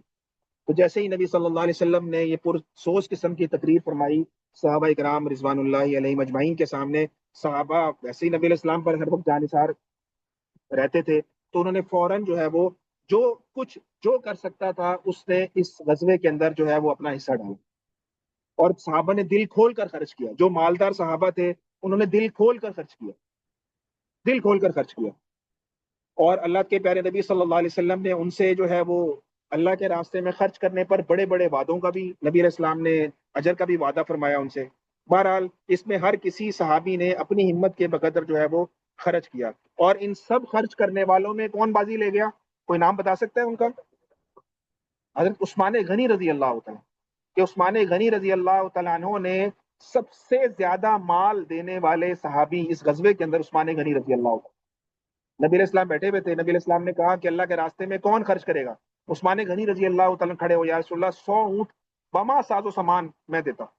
تو جیسے ہی نبی صلی اللہ علیہ وسلم نے یہ پرسوچ قسم کی تقریر فرمائی صحابہ کرام رضوان اللہ علیہ مجمعین کے سامنے، صحابہ ویسے ہی نبی علیہ السلام پر ہر وقت جانثار رہتے تھے، تو انہوں نے فوراً جو ہے وہ جو کچھ جو کر سکتا تھا اس نے اس غزوے کے اندر جو ہے وہ اپنا حصہ ڈالا، اور صحابہ نے دل کھول کر خرچ کیا۔ جو مالدار صحابہ تھے انہوں نے دل کھول کر خرچ کیا، دل کھول کر خرچ کیا۔ اور اللہ کے پیارے نبی صلی اللہ علیہ وسلم نے ان سے جو ہے وہ اللہ کے راستے میں خرچ کرنے پر بڑے بڑے وعدوں کا بھی نبی علیہ السلام نے اجر کا بھی وعدہ فرمایا ان سے۔ بہرحال اس میں ہر کسی صحابی نے اپنی ہمت کے بقدر جو ہے وہ خرچ کیا، اور ان سب خرچ کرنے والوں میں کون بازی لے گیا؟ کوئی نام بتا سکتا ہے ان کا؟ حضرت عثمان غنی رضی اللہ تعالیٰ، کہ عثمان غنی رضی اللہ تعالیٰ عنہ نے سب سے زیادہ مال دینے والے صحابی اس غزوے کے اندر عثمان غنی رضی اللہ تعالیٰ۔ نبی علیہ السلام بیٹھے ہوئے تھے، نبی علیہ السلام نے کہا کہ اللہ کے راستے میں کون خرچ کرے گا؟ عثمان غنی رضی اللہ تعالیٰ کھڑے ہو، یا رسول اللہ 100 اونٹ بما ساز و سامان میں دیتا ہوں۔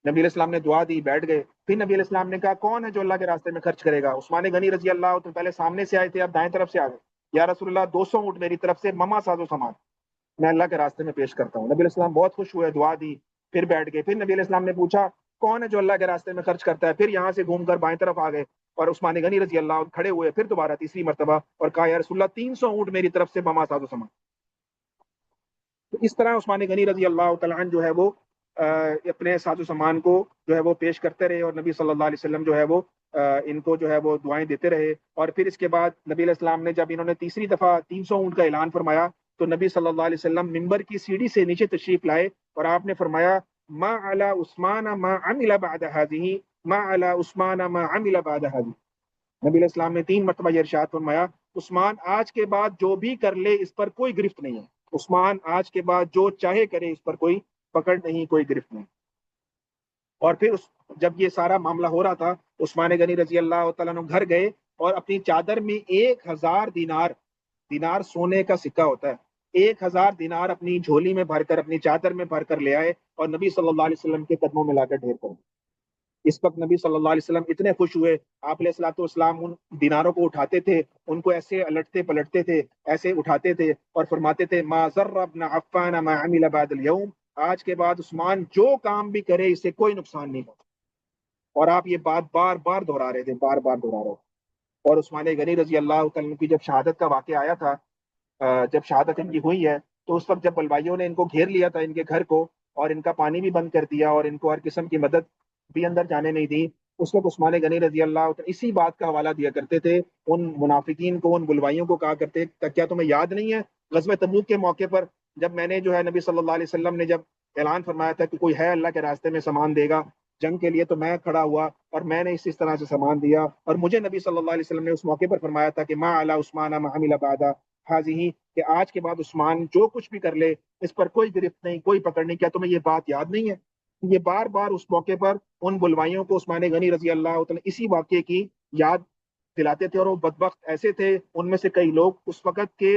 نبی علیہ السلام نے دعا دی، بیٹھ گئے۔ پھر نبی علیہ السلام نے کہا کون ہے جو اللہ کے راستے میں خرچ کرے گا؟ عثمان غنی رضی اللہ تعالیٰ پہلے سامنے سے آئے تھے، اب دائیں طرف سے آ گئے، یا رسول اللہ 200 اونٹ میری طرف سے مما ساز و سامان میں اللہ کے راستے میں پیش کرتا ہوں۔ نبی علیہ السلام بہت خوش ہوئے، دعا دی، پھر بیٹھ گئے۔ پھر نبی علیہ السلام نے پوچھا کون ہے جو اللہ کے راستے میں خرچ کرتا ہے؟ پھر یہاں سے گھوم کر بائیں طرف آ گئے، اور عثمان غنی رضی اللہ عنہ کھڑے ہوئے پھر دوبارہ تیسری مرتبہ اور کہا یا رسول اللہ 300 اونٹ میری طرف سے بما ساز و سامان۔ تو اس طرح عثمان غنی رضی اللہ تعالیٰ عنہ جو ہے وہ اپنے ساز و سامان کو جو ہے وہ پیش کرتے رہے، اور نبی صلی اللہ علیہ وسلم جو ہے وہ ان کو جو ہے وہ دعائیں دیتے رہے۔ اور پھر اس کے بعد نبی علیہ السلام نے جب انہوں نے تیسری دفعہ 300 اونٹ کا اعلان فرمایا تو نبی صلی اللہ علیہ وسلم ممبر کی سیڑھی سے نیچے تشریف لائے، اور آپ نے فرمایا ما علی عثمان ما عمل بعد هذه، ما علی عثمان ما عمل بعد هذه۔ نبی علیہ السلام نے 3 مرتبہ یہ ارشاد فرمایا عثمان آج کے بعد جو بھی کر لے اس پر کوئی گرفت نہیں ہے، عثمان آج کے بعد جو چاہے کرے اس پر کوئی پکڑ نہیں، کوئی گرفت نہیں۔ اور پھر جب یہ سارا معاملہ ہو رہا تھا عثمان غنی رضی اللہ تعالیٰ عنہ گھر گئے اور اپنی چادر میں 1000 دینار، دینار سونے کا سکہ ہوتا ہے، 1000 دینار اپنی جھولی میں بھر کر اپنی چادر میں بھر کر لے آئے اور نبی صلی اللہ علیہ وسلم کے قدموں میں لا کر ڈھیر کر دیا۔ اس وقت نبی صلی اللہ علیہ وسلم اتنے خوش ہوئے، آپ علیہ الصلوۃ والسلام ان دیناروں کو اٹھاتے تھے، ان کو ایسے الٹتے پلٹتے تھے، ایسے اٹھاتے تھے اور فرماتے تھے ما ضر ابن عفان ما عمل بعد اليوم، آج کے بعد عثمان جو کام بھی کرے اسے کوئی نقصان نہیں ہوتا۔ اور آپ یہ بات بار بار دہرا رہے تھے، بار بار دہرا رہے تھے۔ اور عثمان غنی رضی اللہ تعالیٰ کی جب شہادت کا واقعہ آیا تھا، جب شہادت ان کی ہوئی ہے تو اس وقت جب بلوائیوں نے ان کو گھیر لیا تھا ان کے گھر کو، اور ان کا پانی بھی بند کر دیا اور ان کو ہر قسم کی مدد بھی اندر جانے نہیں دی، اس وقت عثمان غنی رضی اللہ عنہ اسی بات کا حوالہ دیا کرتے تھے ان منافقین کو، ان بلوائیوں کو، کہا کرتے کیا تمہیں یاد نہیں ہے غزوہ تبوک کے موقع پر جب میں نے جو ہے نبی صلی اللہ علیہ وسلم نے جب اعلان فرمایا تھا کہ کوئی ہے اللہ کے راستے میں سامان دے گا جنگ کے لیے، تو میں کھڑا ہوا اور میں نے اس طرح سے سامان دیا، اور مجھے نبی صلی اللہ علیہ وسلم نے اس موقع پر فرمایا تھا کہ ما علی عثمان ما عمل بعد هذه، کہ آج کے بعد عثمان جو کچھ بھی کر لے اس پر کوئی گرفت نہیں، کوئی پکڑ نہیں۔ کیا تمہیں یہ بات یاد نہیں ہے؟ یہ بار بار اس موقع پر ان بلوائیوں کو عثمان غنی رضی اللہ تعالیٰ اسی واقعے کی یاد دلاتے تھے، اور وہ بدبخت ایسے تھے ان میں سے کئی لوگ اس وقت کے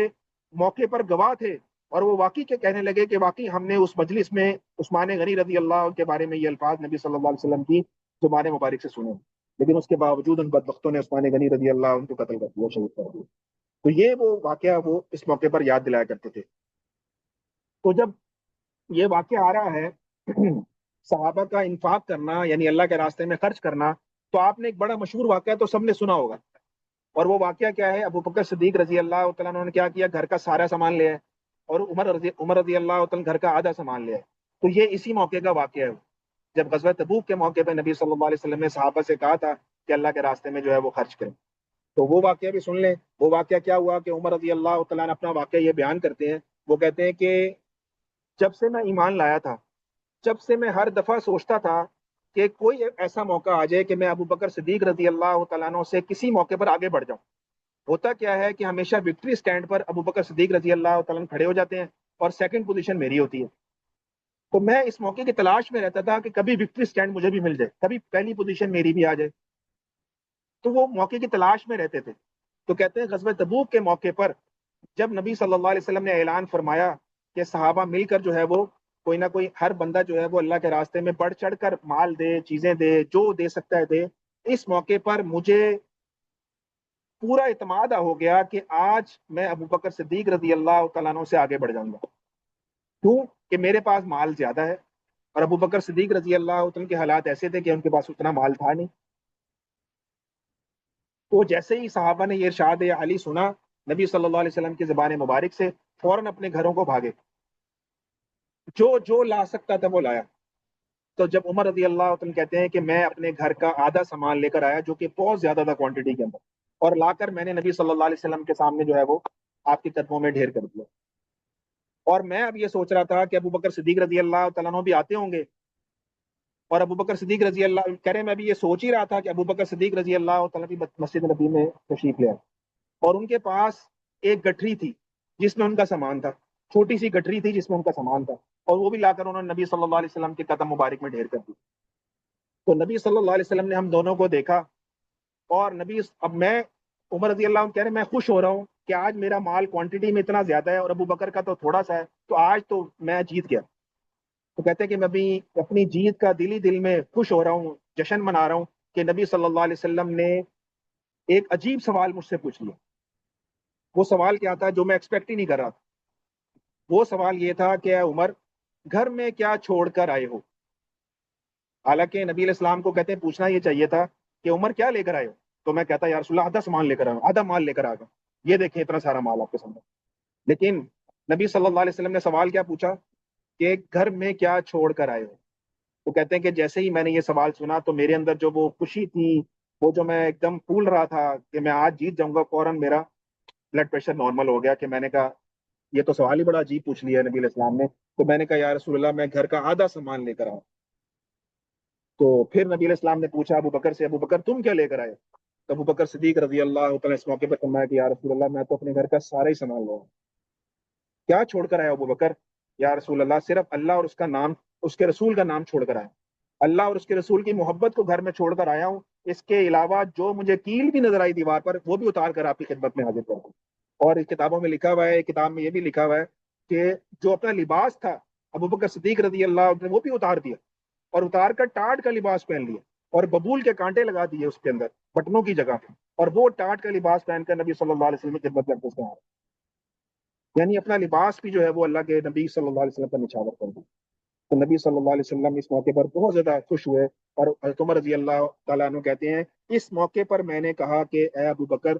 موقع پر گواہ تھے، اور وہ واقعی کے کہنے لگے کہ واقعی ہم نے اس مجلس میں عثمان غنی رضی اللہ عنہ کے بارے میں یہ الفاظ نبی صلی اللہ علیہ وسلم کی زبان مبارک سے سنے، لیکن اس کے باوجود ان بدبختوں نے عثمان غنی رضی اللہ عنہ کو قتل کر دیا، شہید کر دیا۔ تو یہ وہ واقعہ وہ اس موقع پر یاد دلایا کرتے تھے۔ تو جب یہ واقعہ آ رہا ہے صحابہ کا انفاق کرنا یعنی اللہ کے راستے میں خرچ کرنا، تو آپ نے ایک بڑا مشہور واقعہ تو سب نے سنا ہوگا، اور وہ واقعہ کیا ہے؟ ابو بکر صدیق رضی اللہ تعالیٰ عنہ نے کیا کیا؟ گھر کا سارا سامان لے آئے، اور عمر رضی اللہ تعالیٰ گھر کا آدھا سامان لے آئے۔ تو یہ اسی موقع کا واقعہ ہے جب غزوہ تبوک کے موقع پہ نبی صلی اللہ علیہ وسلم نے صحابہ سے کہا تھا کہ اللہ کے راستے میں جو ہے وہ خرچ کریں۔ تو وہ واقعہ بھی سن لیں۔ وہ واقعہ کیا ہوا کہ عمر رضی اللہ تعالیٰ نے اپنا واقعہ یہ بیان کرتے ہیں، وہ کہتے ہیں کہ جب سے میں ایمان لایا تھا، جب سے میں ہر دفعہ سوچتا تھا کہ کوئی ایسا موقع آ جائے کہ میں ابو بکر صدیق رضی اللہ تعالیٰ عنہ سے کسی موقع پر آگے بڑھ جاؤں۔ ہوتا کیا ہے کہ ہمیشہ وکٹری سٹینڈ پر ابو بکر صدیق رضی اللہ تعالیٰ عنہ کھڑے ہو جاتے ہیں اور سیکنڈ پوزیشن میری ہوتی ہے۔ تو میں اس موقع کی تلاش میں رہتا تھا کہ کبھی وکٹری سٹینڈ مجھے بھی مل جائے، کبھی پہلی پوزیشن میری بھی آ جائے۔ تو وہ موقع کی تلاش میں رہتے تھے۔ تو کہتے ہیں غزوہ تبوک کے موقع پر جب نبی صلی اللہ علیہ وسلم نے اعلان فرمایا کہ صحابہ مل کر جو ہے وہ کوئی نہ کوئی ہر بندہ جو ہے وہ اللہ کے راستے میں بڑھ چڑھ کر مال دے، چیزیں دے، جو دے سکتا ہے دے۔ اس موقع پر مجھے پورا اعتماد ہو گیا کہ آج میں ابو بکر صدیق رضی اللہ تعالیٰ عنہ سے آگے بڑھ جاؤں گا، کیوں کہ میرے پاس مال زیادہ ہے، اور ابو بکر صدیق رضی اللہ عنہ کے حالات ایسے تھے کہ ان کے پاس اتنا مال تھا نہیں۔ تو جیسے ہی صحابہ نے یہ ارشاد علی سنا نبی صلی اللہ علیہ وسلم کی زبان مبارک سے، فوراً اپنے گھروں کو بھاگے، جو جو لا سکتا تھا وہ لایا۔ تو جب عمر رضی اللہ عنہ کہتے ہیں کہ میں اپنے گھر کا آدھا سامان لے کر آیا، جو کہ بہت زیادہ تھا کوانٹٹی کے اندر، اور لا کر میں نے نبی صلی اللہ علیہ وسلم کے سامنے جو ہے وہ آپ کے قدموں میں ڈھیر کر دیا۔ اور میں اب یہ سوچ رہا تھا کہ ابو بکر صدیق رضی اللہ تعالیٰ عنہ بھی آتے ہوں گے، اور ابو بکر صدیق رضی اللہ کہہ رہے، میں بھی یہ سوچ ہی رہا تھا کہ ابو بکر صدیق رضی اللہ تعالیٰ بھی مسجد نبی میں تشریف لے آئے، اور ان کے پاس ایک گٹھری تھی جس میں ان کا سامان تھا، چھوٹی سی گٹھری تھی جس میں ان کا سامان تھا، اور وہ بھی لا کر انہوں نے نبی صلی اللہ علیہ وسلم کے قدم مبارک میں ڈھیر کر دی۔ تو نبی صلی اللہ علیہ وسلم نے ہم دونوں کو دیکھا، اور نبی اب میں عمر رضی اللہ عنہ کہہ رہے میں خوش ہو رہا ہوں کہ آج میرا مال کوانٹٹی میں اتنا زیادہ ہے اور ابو بکر کا تو تھوڑا سا ہے، تو آج تو میں جیت گیا۔ تو کہتے ہیں کہ میں بھی اپنی جیت کا دل میں خوش ہو رہا ہوں، جشن منا رہا ہوں کہ نبی صلی اللہ علیہ وسلم نے ایک عجیب سوال مجھ سے پوچھ لیا۔ وہ سوال کیا تھا جو میں ایکسپیکٹ ہی نہیں کر رہا تھا؟ وہ سوال یہ تھا کہ اے عمر، گھر میں کیا چھوڑ کر آئے ہو؟ حالانکہ نبی علیہ السلام کو کہتے ہیں پوچھنا یہ چاہیے تھا کہ عمر کیا لے کر آئے ہو؟ تو میں کہتا یا رسول اللہ آدھا سامان لے کر آیا، آدھا مال لے کر آ گیا، یہ دیکھیں اتنا سارا مال آپ کے سامنے۔ لیکن نبی صلی اللہ علیہ وسلم نے سوال کیا پوچھا کہ گھر میں کیا چھوڑ کر آئے ہو؟ تو کہتے ہیں کہ جیسے ہی میں نے یہ سوال سنا تو میرے اندر جو وہ خوشی تھی، وہ جو میں ایک دم پھول رہا تھا کہ میں آج جیت جاؤں گا، فوراً میرا بلڈ پریشر نارمل ہو گیا کہ میں نے کہا یہ تو سوال ہی بڑا عجیب پوچھ لیا نبی علیہ السلام نے۔ تو میں نے کہا یا رسول اللہ میں گھر کا آدھا سامان لے کر آؤں۔ تو پھر نبی علیہ السلام نے پوچھا ابو بکر سے، ابو بکر تم کیا لے کر آئے؟ تو ابو بکر صدیق رضی اللہ تعالیٰ اس موقع پر فرمایا کہ یا رسول اللہ میں تو اپنے گھر کا سارا ہی سامان لوں۔ کیا چھوڑ کر آیا ابو بکر؟ یا رسول اللہ صرف اللہ اور اس کا نام، اس کے رسول کا نام چھوڑ کر آیا، اللہ اور اس کے رسول کی محبت کو گھر میں چھوڑ کر آیا ہوں، اس کے علاوہ جو مجھے کیل بھی نظر آئی دیوار پر وہ بھی اتار کر آپ کی خدمت میں حاضر کر دوں۔ اور اس کتابوں میں لکھا ہوا ہے، کتاب میں یہ بھی لکھا ہوا ہے کہ جو اپنا لباس تھا ابو بکر صدیق رضی اللہ عنہ وہ بھی اتار دیا، اور اتار کر ٹاٹ کا لباس پہن لیا، اور ببول کے کانٹے لگا دیے اس کے اندر بٹنوں کی جگہ پہ، اور وہ ٹاٹ کا لباس پہن کر نبی صلی اللہ علیہ وسلم کی خدمت میں آ رہا، یعنی اپنا لباس بھی جو ہے وہ اللہ کے نبی صلی اللہ علیہ وسلم پر نچھاور کر دیا۔ تو نبی صلی اللہ علیہ وسلم اس موقع پر بہت زیادہ خوش ہوئے، اور حضرت عمر رضی اللہ تعالیٰ عنہ کہتے ہیں اس موقع پر میں نے کہا کہ اے ابو بکر،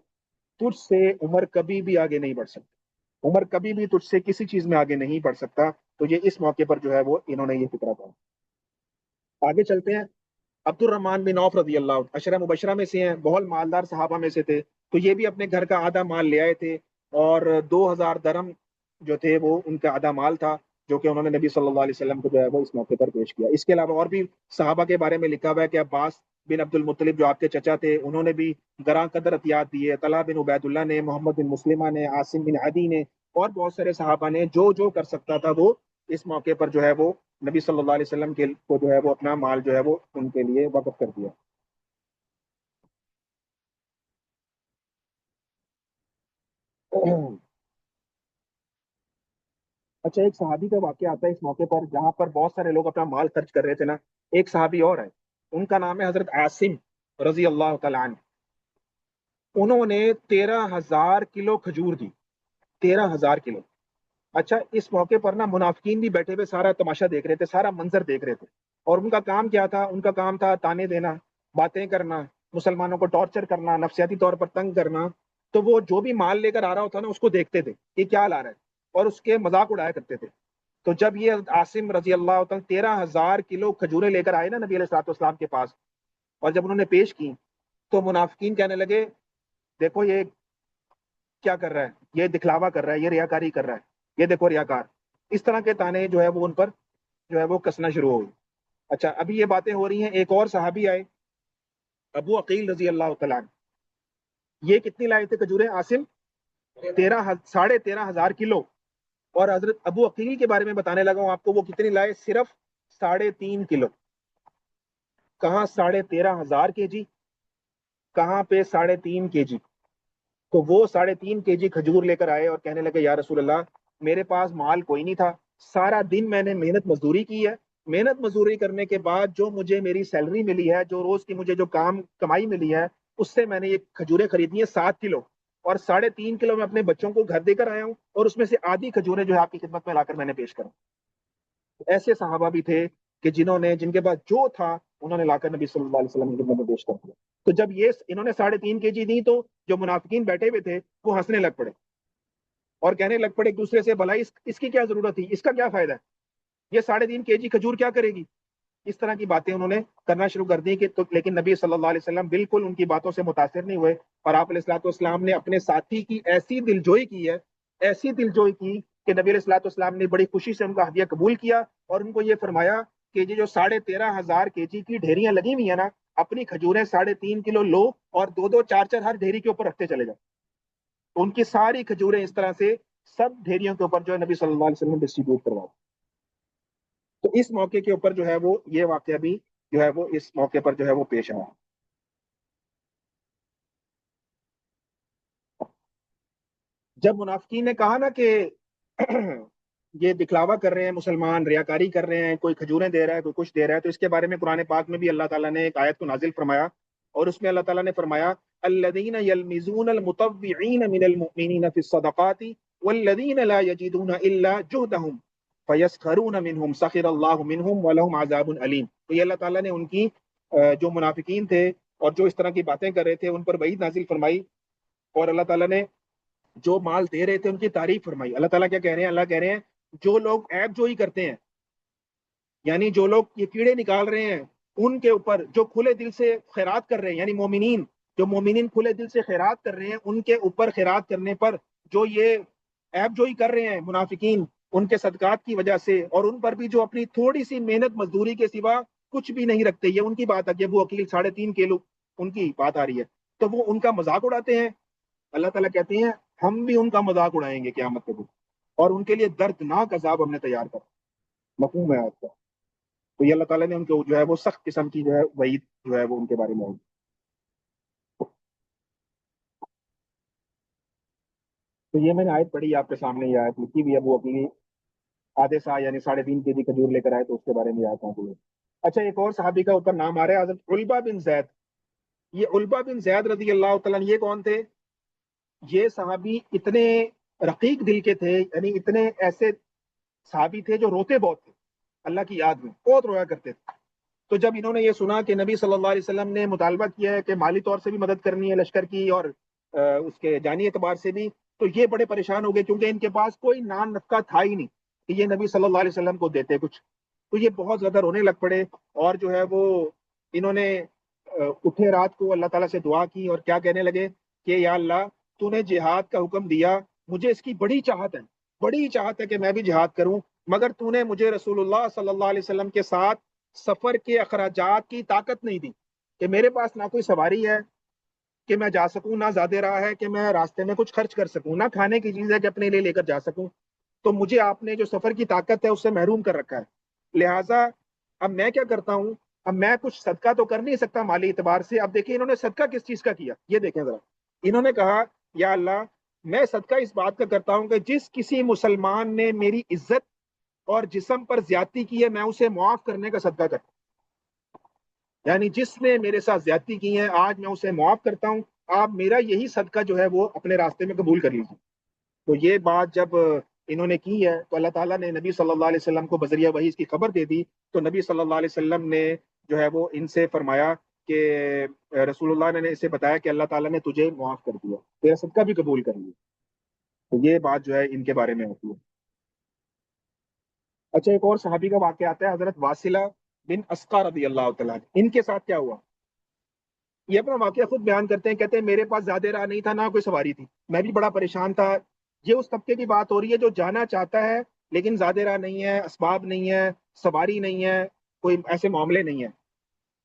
تجھ سے عمر کبھی بھی آگے نہیں بڑھ سکتا، عمر کبھی بھی تجھ سے کسی چیز میں آگے نہیں بڑھ سکتا۔ تو یہ اس موقع پر جو ہے وہ انہوں نے یہ فکرہ تھا۔ آگے چلتے ہیں۔ عبد الرحمن بن عوف رضی اللہ عنہ عشرہ مبشرہ میں سے ہیں، بہت مالدار صحابہ میں سے تھے، تو یہ بھی اپنے گھر کا آدھا مال لے آئے تھے، اور 2000 درہم جو تھے وہ ان کا آدھا مال تھا، جو کہ انہوں نے نبی صلی اللہ علیہ وسلم کو جو ہے وہ اس موقع پر پیش کیا۔ اس کے علاوہ اور بھی صحابہ کے بارے میں لکھا ہوا ہے کہ عباس بن عبد المطلب جو آپ کے چچا تھے، انہوں نے بھی گراں قدر عطیات دیے، طلحہ بن عبید اللہ نے، محمد بن مسلمہ نے، عاصم بن عدی نے، اور بہت سارے صحابہ نے جو جو کر سکتا تھا وہ اس موقع پر جو ہے وہ نبی صلی اللہ علیہ وسلم کے کو جو ہے وہ اپنا مال جو ہے وہ ان کے لیے وقف کر دیا۔ اچھا، ایک صحابی کا واقعہ آتا ہے اس موقع پر جہاں پر بہت سارے لوگ اپنا مال خرچ کر رہے تھے نا، ایک صحابی اور ہے، ان کا نام ہے حضرت عاصم رضی اللہ تعالیٰ عنہ۔ انہوں نے 13,000 کلو کھجور دی، 13,000 کلو۔ اچھا، اس موقع پر نا منافقین بھی بیٹھے ہوئے سارا تماشا دیکھ رہے تھے، سارا منظر دیکھ رہے تھے، اور ان کا کام کیا تھا؟ ان کا کام تھا تانے دینا، باتیں کرنا، مسلمانوں کو ٹارچر کرنا، نفسیاتی طور پر تنگ کرنا۔ تو وہ جو بھی مال لے کر آ رہا ہوتا نا اس کو دیکھتے تھے کہ کیا لا رہا ہے، اور اس کے مذاق اڑایا کرتے تھے۔ تو جب یہ عاصم رضی اللہ تعالیٰ 13,000 کلو کھجوریں لے کر آئے نا نبی علیہ الصلوۃ والسلام کے پاس، اور جب انہوں نے پیش کی تو منافقین کہنے لگے دیکھو یہ کیا کر رہا ہے، یہ دکھلاوا کر رہا ہے، یہ ریاکاری کر رہا ہے، یہ دیکھو ریاکار۔ اس طرح کے تانے جو ہے وہ ان پر جو ہے وہ کسنا شروع ہو گئی۔ اچھا، ابھی یہ باتیں ہو رہی ہیں، ایک اور صحابی آئے ابو عقیل رضی اللہ تعالیٰ عنہ۔ یہ کتنی لائے تھے کھجوریں عاصم؟ 13,500 کلو۔ اور حضرت ابو عقیل کے بارے میں بتانے لگا ہوں آپ کو، وہ کتنی لائے؟ صرف 3.5 کلو۔ کہاں 13,500 کے جی، کہاں پہ 3.5 کے جی؟ تو وہ 3.5 کے جی کھجور لے کر آئے اور کہنے لگے یا رسول اللہ میرے پاس مال کوئی نہیں تھا، سارا دن میں نے محنت مزدوری کی ہے، محنت مزدوری کرنے کے بعد جو مجھے میری سیلری ملی ہے، جو روز کی مجھے جو کمائی ملی ہے، اس سے میں نے یہ کھجوریں خریدی ہیں 7 کلو، اور 3.5 کلو میں اپنے بچوں کو گھر دے کر آیا ہوں، اور اس میں سے آدھی کھجوریں جو ہے آپ کی خدمت میں لا کر میں نے پیش کرا۔ ایسے صحابہ بھی تھے کہ جن کے پاس جو تھا انہوں نے لا کر نبی صلی اللہ علیہ وسلم کی خدمت میں پیش کر دیا۔ تو جب یہ انہوں نے 3.5 kg دی تو جو منافقین بیٹھے ہوئے تھے وہ ہنسنے لگ پڑے اور کہنے لگ پڑے ایک دوسرے سے، بھلا اس کی کیا ضرورت تھی، اس کا کیا فائدہ ہے، یہ 3.5 kg کھجور کیا کرے گی۔ اس طرح کی باتیں انہوں نے کرنا شروع کر دی کہ لیکن نبی صلی اللہ علیہ وسلم بالکل ان کی باتوں سے متاثر نہیں ہوئے، اور آپ علیہ الصلوۃ والسلام نے اپنے ساتھی کی ایسی دلجوئی کی ہے، ایسی دلجوئی کی کہ نبی علیہ الصلوۃ والسلام نے بڑی خوشی سے ان کا ہدیہ قبول کیا، اور ان کو یہ فرمایا کہ یہ جو 13,500 kg کی ڈھیریاں لگی ہوئی ہیں نا، اپنی کھجوریں 3.5 کلو لو اور 2 2 4 4 ہر ڈھیری کے اوپر رکھتے چلے جاؤ۔ تو ان کی ساری کھجوریں اس طرح سے سب ڈھیریوں کے اوپر جو ہے نبی صلی اللہ علیہ وسلم ڈسٹریبیوٹ کروا۔ تو اس موقع کے اوپر جو ہے وہ یہ واقعہ بھی جو ہے وہ اس موقع پر جو ہے وہ پیش آیا۔ جب منافقین نے کہا نا کہ یہ دکھلاوا کر رہے ہیں مسلمان، ریاکاری کر رہے ہیں، کوئی کھجوریں دے رہا ہے، کوئی کچھ دے رہا ہے، تو اس کے بارے میں قرآن پاک میں بھی اللہ تعالیٰ نے ایک آیت کو نازل فرمایا، اور اس میں اللہ تعالیٰ نے فرمایا الذین یلمزون المطوعین من المؤمنین فی الصدقات والذین لا یجدون الا جہدهم فیسخرون منهم سخر اللہ منهم ولہم عذاب علیم۔ تو یہ اللہ تعالیٰ نے ان کی جو منافقین تھے اور جو اس طرح کی باتیں کر رہے تھے ان پر وعید نازل فرمائی، اور اللہ تعالیٰ نے جو مال دے رہے تھے ان کی تعریف فرمائی۔ اللہ تعالیٰ کیا کہہ رہے ہیں؟ اللہ کہہ رہے ہیں جو لوگ عیب جوئی کرتے ہیں، یعنی جو لوگ یہ کیڑے نکال رہے ہیں، ان کے اوپر جو کھلے دل سے خیرات کر رہے ہیں، یعنی مومنین، جو مومنین کھلے دل سے خیرات کر رہے ہیں، ان کے اوپر خیرات کرنے پر جو یہ عیب جوئی کر رہے ہیں منافقین ان کے صدقات کی وجہ سے، اور ان پر بھی جو اپنی تھوڑی سی محنت مزدوری کے سوا کچھ بھی نہیں رکھتے، یہ ان کی بات ہے، وہ وکیل 3.5 کلو ان کی بات آ رہی ہے، تو وہ ان کا مذاق اڑاتے ہیں۔ اللہ تعالیٰ کہتے ہیں ہم بھی ان کا مذاق اڑائیں گے قیامت کے دن، اور ان کے لیے دردناک عذاب ہم نے تیار کر مفہوم ہے آپ کا۔ تو یہ اللہ تعالیٰ نے ان کو جو ہے وہ سخت قسم کی جو ہے وعید جو ہے وہ ان کے بارے میں ہوئی۔ تو یہ میں نے آیت پڑھی آپ کے سامنے، یہ آیت لکھی بھی ہے، وہ اپنی آدھے سا یعنی 3.5 kg کھجور لے کر آئے، تو اس کے بارے میں آیت ہوئی۔ اچھا، ایک اور صحابی کا اوپر نام آ رہا ہے، حضرت علبہ بن زید۔ یہ علبہ بن زید رضی اللہ تعالیٰ یہ کون تھے؟ یہ صحابی اتنے رقیق دل کے تھے، یعنی اتنے ایسے صحابی تھے جو روتے بہت تھے، اللہ کی یاد میں بہت رویا کرتے تھے۔ تو جب انہوں نے یہ سنا کہ نبی صلی اللہ علیہ وسلم نے مطالبہ کیا ہے کہ مالی طور سے بھی مدد کرنی ہے لشکر کی، اور اس کے جانی اعتبار سے بھی، تو یہ بڑے پریشان ہو گئے، کیونکہ ان کے پاس کوئی نان نفقہ تھا ہی نہیں کہ یہ نبی صلی اللہ علیہ وسلم کو دیتے کچھ۔ تو یہ بہت زیادہ رونے لگ پڑے، اور جو ہے وہ انہوں نے اٹھے رات کو اللہ تعالیٰ سے دعا کی، اور کیا کہنے لگے کہ یا اللہ، تو نے جہاد کا حکم دیا، مجھے اس کی بڑی چاہت ہے، بڑی چاہت ہے کہ میں بھی جہاد کروں، مگر تو نے مجھے رسول اللہ صلی اللہ علیہ وسلم کے ساتھ سفر کے اخراجات کی طاقت نہیں دی، کہ میرے پاس نہ کوئی سواری ہے کہ میں جا سکوں، نہ زیادہ راہ ہے کہ میں راستے میں کچھ خرچ کر سکوں، نہ کھانے کی چیز ہے کہ اپنے لیے لے کر جا سکوں، تو مجھے آپ نے جو سفر کی طاقت ہے اس سے محروم کر رکھا ہے، لہٰذا اب میں کیا کرتا ہوں، اب میں کچھ صدقہ تو کر نہیں سکتا مالی اعتبار سے۔ اب دیکھیں انہوں نے صدقہ کس چیز کا کیا، یہ دیکھیں ذرا، انہوں نے کہا یا اللہ، میں صدقہ اس بات کا کرتا ہوں کہ جس کسی مسلمان نے میری عزت اور جسم پر زیادتی کی ہے، میں اسے معاف کرنے کا صدقہ کرتا ہوں، یعنی جس نے میرے ساتھ زیادتی کی ہے آج میں اسے معاف کرتا ہوں، آپ میرا یہی صدقہ جو ہے وہ اپنے راستے میں قبول کر لیجیے۔ تو یہ بات جب انہوں نے کی ہے تو اللہ تعالیٰ نے نبی صلی اللہ علیہ وسلم کو بذریعہ وحی اس کی خبر دے دی، تو نبی صلی اللہ علیہ وسلم نے جو ہے وہ ان سے فرمایا کہ رسول اللہ نے اسے بتایا کہ اللہ تعالیٰ نے تجھے معاف کر دیا، تیرا صدقہ بھی قبول کر لیا۔ تو یہ بات جو ہے ان کے بارے میں ہوتی ہے۔ اچھا، ایک اور صحابی کا واقعہ آتا ہے، حضرت واصلہ بن اسقا رضی اللہ تعالیٰ عنہ۔ ان کے ساتھ کیا ہوا، یہ اپنا واقعہ خود بیان کرتے ہیں، کہتے ہیں میرے پاس زیادہ راہ نہیں تھا، نہ کوئی سواری تھی، میں بھی بڑا پریشان تھا۔ یہ اس طبقے کی بات ہو رہی ہے جو جانا چاہتا ہے لیکن زیادہ راہ نہیں ہے، اسباب نہیں ہے، سواری نہیں ہے، کوئی ایسے معاملے نہیں ہیں۔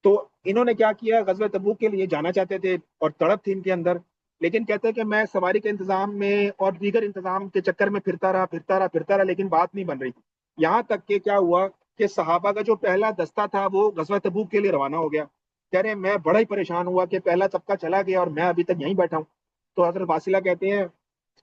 تو انہوں نے کیا کیا، غزوہ تبوک کے لیے جانا چاہتے تھے اور تڑپ تھی ان کے اندر، لیکن کہتے ہیں کہ میں سواری کے انتظام میں اور دیگر انتظام کے چکر میں پھرتا رہا لیکن بات نہیں بن رہی تھی۔ یہاں تک کہ کیا ہوا کہ صحابہ کا جو پہلا دستہ تھا وہ غزوہ تبوک کے لیے روانہ ہو گیا۔ کہہ رہے ہیں میں بڑا ہی پریشان ہوا کہ پہلا طبقہ چلا گیا اور میں ابھی تک یہیں بیٹھا ہوں۔ تو حضرت واصلہ کہتے ہیں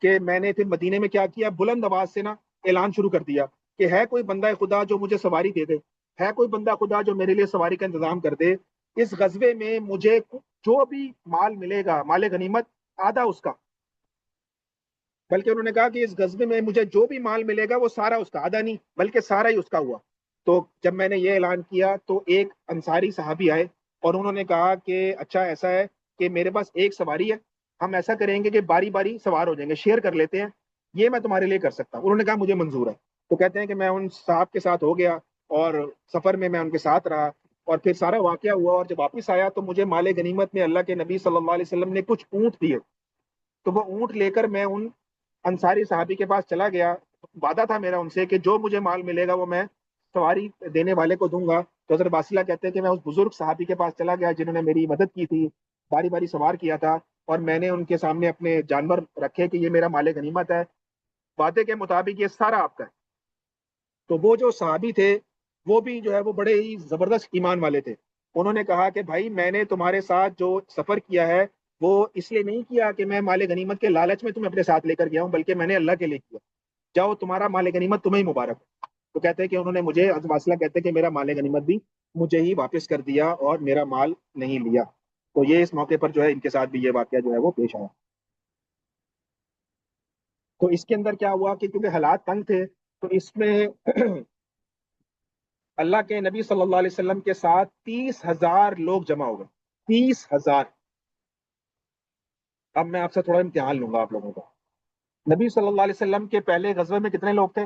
کہ میں نے پھر مدینے میں کیا کیا، بلند آواز سے نا اعلان شروع کر دیا کہ ہے کوئی بندہ خدا جو مجھے سواری دے دے، ہے کوئی بندہ خدا جو میرے لیے سواری کا انتظام کر دے، اس غزوے میں مجھے جو بھی مال ملے گا، مال غنیمت، آدھا اس کا، بلکہ انہوں نے کہا کہ اس غزبے میں مجھے جو بھی مال ملے گا وہ سارا اس کا، آدھا نہیں بلکہ سارا ہی اس کا ہوا۔ تو جب میں نے یہ اعلان کیا تو ایک انصاری صحابی آئے اور انہوں نے کہا کہ اچھا ایسا ہے کہ میرے پاس ایک سواری ہے، ہم ایسا کریں گے کہ باری باری سوار ہو جائیں گے، شیئر کر لیتے ہیں، یہ میں تمہارے لیے کر سکتا ہوں۔ انہوں نے کہا مجھے منظور ہے۔ تو کہتے ہیں کہ میں ان صاحب کے ساتھ ہو گیا اور سفر میں ان کے ساتھ رہا، اور پھر سارا واقعہ ہوا، اور جب واپس آیا تو مجھے مال غنیمت میں اللہ کے نبی صلی اللہ علیہ وسلم نے کچھ اونٹ دیے، تو وہ اونٹ لے کر میں ان انصاری صحابی کے پاس چلا گیا۔ وعدہ تھا میرا ان سے کہ جو مجھے مال ملے گا وہ میں سواری دینے والے کو دوں گا۔ تو حضرت باسلہ کہتے ہیں کہ میں اس بزرگ صحابی کے پاس چلا گیا جنہوں نے میری مدد کی تھی، باری باری سوار کیا تھا، اور میں نے ان کے سامنے اپنے جانور رکھے کہ یہ میرا مال غنیمت ہے، وعدے کے مطابق یہ سارا آپ کا ہے۔ تو وہ جو صحابی تھے وہ بھی جو ہے وہ بڑے ہی زبردست ایمان والے تھے۔ انہوں نے کہا کہ بھائی میں نے تمہارے ساتھ جو سفر کیا ہے وہ اس لیے نہیں کیا کہ میں مال غنیمت کے لالچ میں تمہیں اپنے ساتھ لے کر گیا ہوں، بلکہ میں نے اللہ کے لیے کیا، جاؤ تمہارا مال غنیمت تمہیں ہی مبارک ہو۔ تو کہتے ہیں کہ انہوں نے مجھے، واصلہ کہتے ہیں کہ میرا مال غنیمت بھی مجھے ہی واپس کر دیا اور میرا مال نہیں لیا۔ تو یہ اس موقع پر جو ہے ان کے ساتھ بھی یہ واقعہ جو ہے وہ پیش آیا۔ تو اس کے اندر کیا ہوا کہ کیونکہ حالات تنگ تھے تو اس میں اللہ کے نبی صلی اللہ علیہ وسلم کے ساتھ 30,000 لوگ جمع ہو گئے، 30,000۔ اب میں آپ سے تھوڑا امتحان لوں گا آپ لوگوں کا۔ نبی صلی اللہ علیہ وسلم کے پہلے غزوے میں کتنے لوگ تھے؟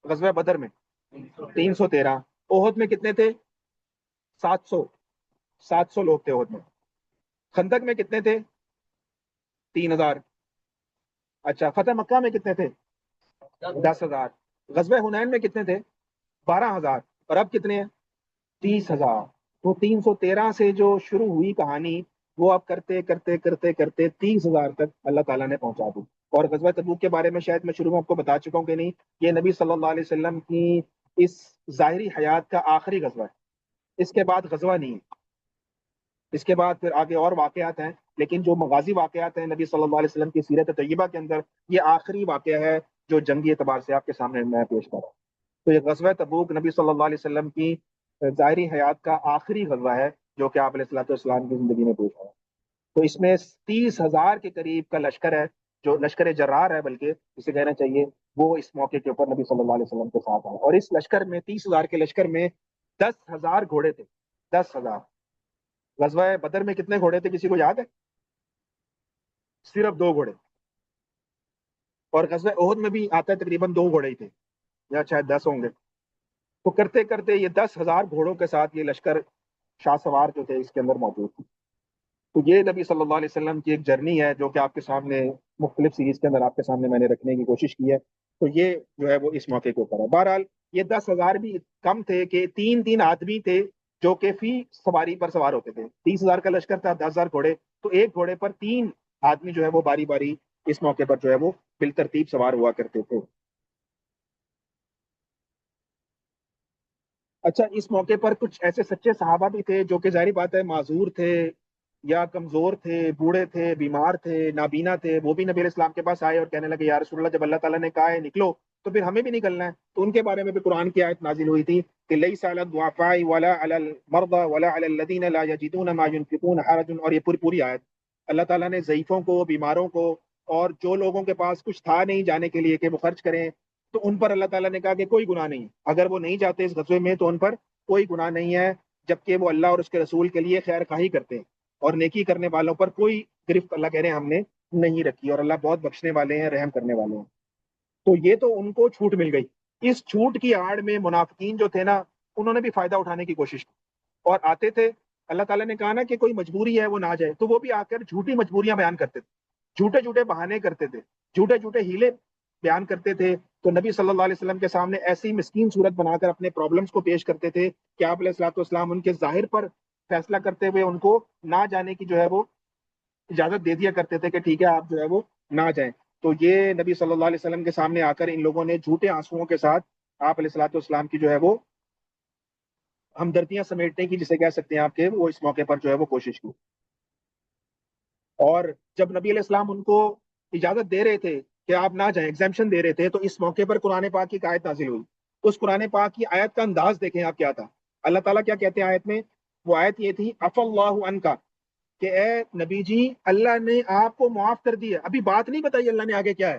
غزوہ بدر میں 313۔ احد میں کتنے تھے؟ 700، 700 لوگ تھے احد میں۔ خندق میں کتنے تھے؟ 3,000۔ اچھا، فتح مکہ میں کتنے تھے؟ 10,000۔ غزوہ حنین میں کتنے تھے؟ 12,000۔ اور اب کتنے ہیں؟ 30,000۔ تو 313 سے جو شروع ہوئی کہانی وہ اب کرتے کرتے کرتے کرتے 30,000 تک اللہ تعالیٰ نے پہنچا دی۔ اور غزوہ تبوک کے بارے میں شاید میں شروع میں آپ کو بتا چکا ہوں کہ نہیں، یہ نبی صلی اللہ علیہ وسلم کی اس ظاہری حیات کا آخری غزوہ ہے، اس کے بعد غزوہ نہیں ہے۔ اس کے بعد پھر آگے اور واقعات ہیں، لیکن جو مغازی واقعات ہیں نبی صلی اللہ علیہ وسلم کی سیرت طیبہ کے اندر، یہ آخری واقعہ ہے جو جنگی اعتبار سے آپ کے سامنے میں پیش کر رہا ہوں۔ تو یہ غزوہ تبوک نبی صلی اللہ علیہ وسلم کی ظاہری حیات کا آخری غزوہ ہے جو کہ آپ علیہ الصلوۃ والسلام کی زندگی میں پیش آیا۔ تو اس میں 30,000 کے قریب کا لشکر ہے، جو لشکر جرار ہے بلکہ اسے کہنا چاہیے، وہ اس موقع کے اوپر نبی صلی اللہ علیہ وسلم کے ساتھ آئے۔ اور اس لشکر میں 30,000 کے لشکر میں 10,000 گھوڑے تھے، 10,000۔ غزوہ بدر میں کتنے گھوڑے تھے کسی کو یاد ہے؟ صرف 2 گھوڑے۔ اور غزوہ احد میں بھی آتا ہے تقریباً 2 گھوڑے ہی تھے، یا شاید 10 ہوں گے۔ تو کرتے کرتے یہ 10,000 گھوڑوں کے ساتھ یہ لشکر شاہ سوار جو تھے اس کے اندر موجود تھے۔ تو یہ نبی صلی اللہ علیہ وسلم کی ایک جرنی ہے جو کہ آپ کے سامنے مختلف سیریز کے اندر آپ کے سامنے میں نے رکھنے کی کوشش کی ہے۔ تو یہ جو ہے وہ اس موقع کے اوپر ہے۔ بہرحال یہ 10,000 بھی کم تھے کہ 3 آدمی تھے جو کہ فی سواری پر سوار ہوتے تھے۔ 30,000 کا لشکر تھا، 10,000 گھوڑے، تو ایک گھوڑے پر 3 آدمی جو ہے وہ باری باری اس موقع پر جو ہے وہ بالترتیب سوار ہوا کرتے تھے۔ اچھا، اس موقع پر کچھ ایسے سچے صحابہ بھی تھے جو کہ ظاہری بات ہے معذور تھے یا کمزور تھے، بوڑھے تھے، بیمار تھے، نابینا تھے، وہ بھی نبی علیہ السلام کے پاس آئے اور کہنے لگے یا رسول اللہ جب اللہ تعالیٰ نے کہا ہے نکلو تو پھر ہمیں بھی نکلنا ہے۔ تو ان کے بارے میں بھی قرآن کی آیت نازل ہوئی تھی کہ لیس علی الضعفاء ولا علی المرضى ولا علی الذین لا یجدون ما ينفقون حرج، اور یہ پوری آیت اللہ تعالیٰ نے ضعیفوں کو، بیماروں کو، اور جو لوگوں کے پاس کچھ تھا نہیں جانے کے لیے کہ وہ خرچ کریں، تو ان پر اللہ تعالیٰ نے کہا کہ کوئی گناہ نہیں، اگر وہ نہیں جاتے اس غزوے میں تو ان پر کوئی گناہ نہیں ہے، جبکہ وہ اللہ اور اس کے رسول کے لیے خیر خواہی کرتے ہیں، اور نیکی کرنے والوں پر کوئی گرفت اللہ کہہ رہے ہیں ہم نے نہیں رکھی، اور اللہ بہت بخشنے والے ہیں، رحم کرنے والے ہیں۔ تو یہ تو ان کو چھوٹ مل گئی۔ اس چھوٹ کی آڑ میں منافقین جو تھے نا، انہوں نے بھی فائدہ اٹھانے کی کوشش کی اور آتے تھے۔ اللہ تعالیٰ نے کہا نا کہ کوئی مجبوری ہے وہ نہ جائے، تو وہ بھی آ کر جھوٹی مجبوریاں بیان کرتے تھے، جھوٹے جھوٹے بہانے کرتے تھے، جھوٹے جھوٹے ہیلے بیان کرتے تھے۔ تو نبی صلی اللہ علیہ وسلم کے سامنے ایسی مسکین صورت بنا کر اپنے پرابلمس کو پیش کرتے تھے کہ آپ علیہ الصلوۃ والسلام ان کے ظاہر پر فیصلہ کرتے ہوئے ان کو نہ جانے کی جو ہے وہ اجازت دے دیا کرتے تھے کہ ٹھیک ہے آپ جو ہے وہ نہ جائیں۔ تو یہ نبی صلی اللہ علیہ وسلم کے سامنے آ کر ان لوگوں نے جھوٹے آنسوؤں کے ساتھ آپ علیہ الصلوۃ والسلام کی جو ہے وہ ہمدردیاں سمیٹنے کی، جسے کہہ سکتے ہیں آپ کے، وہ اس موقع پر جو ہے وہ کوشش کی۔ اور جب نبی علیہ السلام ان کو اجازت دے رہے تھے کہ آپ نہ جائیں، ایگزیمپشن دے رہے تھے، تو اس موقع پر قرآن پاک کی ایک آیت نازل ہوئی. اس قرآن پاک کی آیت کا انداز دیکھیں آپ کیا تھا. اللہ تعالیٰ کیا کہتے ہیں آیت میں؟ وہ آیت یہ تھی عف اللہ عنکا، کہ اے نبی جی اللہ نے آپ کو معاف کر دیا. ابھی بات نہیں بتائی اللہ نے آگے کیا ہے.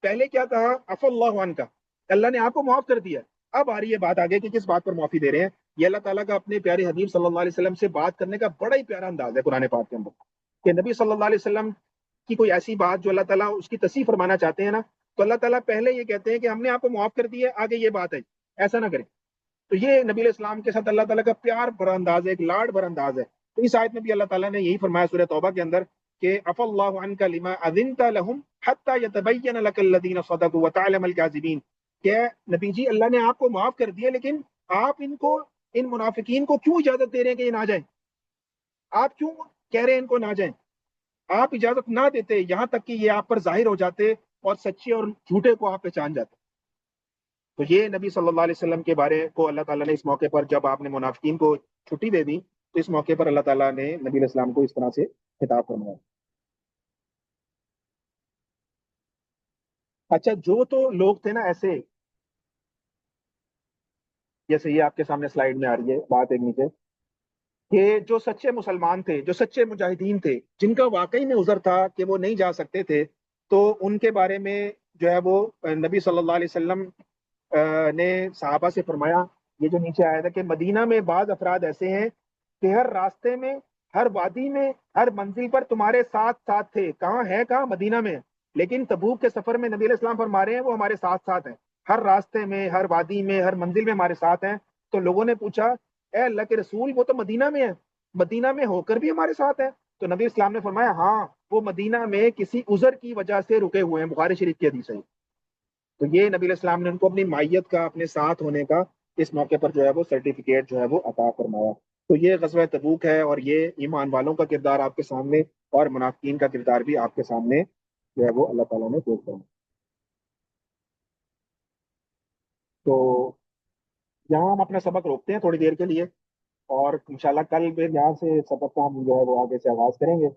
پہلے کیا کہا؟ عف اللہ عنکا، اللہ نے آپ کو معاف کر دیا. اب آ رہی ہے بات آگے کہ کس بات پر معافی دے رہے ہیں. یہ اللہ تعالیٰ کا اپنے پیارے حبیب صلی اللہ علیہ وسلم سے بات کرنے کا بڑا ہی پیارا انداز ہے قرآن پاک کے اندر، کہ نبی صلی اللہ علیہ وسلم کی کوئی ایسی بات جو اللہ تعالیٰ اس کی تصحیح فرمانا چاہتے ہیں نا، تو اللہ تعالیٰ پہلے یہ کہتے ہیں کہ ہم نے آپ کو معاف کر دیا، آگے یہ بات ہے، ایسا نہ کریں. تو یہ نبی علیہ السلام کے ساتھ اللہ تعالیٰ کا پیار بھرا انداز ہے، ایک لاڈ بھرا انداز ہے. تو اس آیت میں بھی اللہ تعالیٰ نے یہی فرمایا سورہ توبہ کے اندر کہ عف اللہ عنک لما اذنت لهم حتى يتبين لك الذين صدقوا وتعلم الكاذبين، کہ نبی جی اللہ نے آپ کو معاف کر دیا، لیکن آپ ان منافقین کو کیوں اجازت دے رہے ہیں کہ یہ نہ جائیں؟ آپ کیوں کہہ رہے ہیں ان کو نہ جائیں؟ آپ اجازت نہ دیتے یہاں تک کہ یہ آپ پر ظاہر ہو جاتے اور سچے اور جھوٹے کو آپ پہچان جاتے. تو یہ نبی صلی اللہ علیہ وسلم کے بارے کو اللہ تعالیٰ نے اس موقع پر، جب آپ نے منافقین کو چھٹی دے دی، تو اس موقع پر اللہ تعالیٰ نے نبی علیہ السلام کو اس طرح سے خطاب فرمایا. اچھا، جو تو لوگ تھے نا ایسے، جیسے یہ آپ کے سامنے سلائیڈ میں آ رہی ہے بات ایک نیچے، کہ جو سچے مسلمان تھے، جو سچے مجاہدین تھے، جن کا واقعی میں عذر تھا کہ وہ نہیں جا سکتے تھے، تو ان کے بارے میں جو ہے وہ نبی صلی اللہ علیہ وسلم نے صحابہ سے فرمایا، یہ جو نیچے آیا تھا، کہ مدینہ میں بعض افراد ایسے ہیں کہ ہر راستے میں، ہر وادی میں، ہر منزل پر تمہارے ساتھ ساتھ تھے. کہاں ہے؟ کہاں؟ مدینہ میں. لیکن تبوک کے سفر میں نبی علیہ السلام فرما رہے ہیں وہ ہمارے ساتھ ساتھ ہیں، ہر راستے میں، ہر وادی میں، ہر منزل میں ہمارے ساتھ ہیں. تو لوگوں نے پوچھا اے اللہ کے رسول، وہ تو مدینہ میں ہے، مدینہ میں ہو کر بھی ہمارے ساتھ ہیں؟ تو نبی اسلام نے فرمایا ہاں، وہ مدینہ میں کسی عذر کی وجہ سے رکے ہوئے ہیں. بخاری شریف کی حدیث ہے. تو یہ نبی علیہ السلام نے ان کو اپنی مائیت کا، اپنے ساتھ ہونے کا اس موقع پر جو ہے وہ سرٹیفکیٹ جو ہے وہ عطا فرمایا. تو یہ غزوہ تبوک ہے، اور یہ ایمان والوں کا کردار آپ کے سامنے اور منافقین کا کردار بھی آپ کے سامنے جو ہے وہ اللہ تعالیٰ نے پیش کرا. تو یہاں ہم اپنا سبق روکتے ہیں تھوڑی دیر کے لیے، اور انشاءاللہ کل پھر یہاں سے سبق کا ہم جو ہے وہ آگے سے آغاز کریں گے.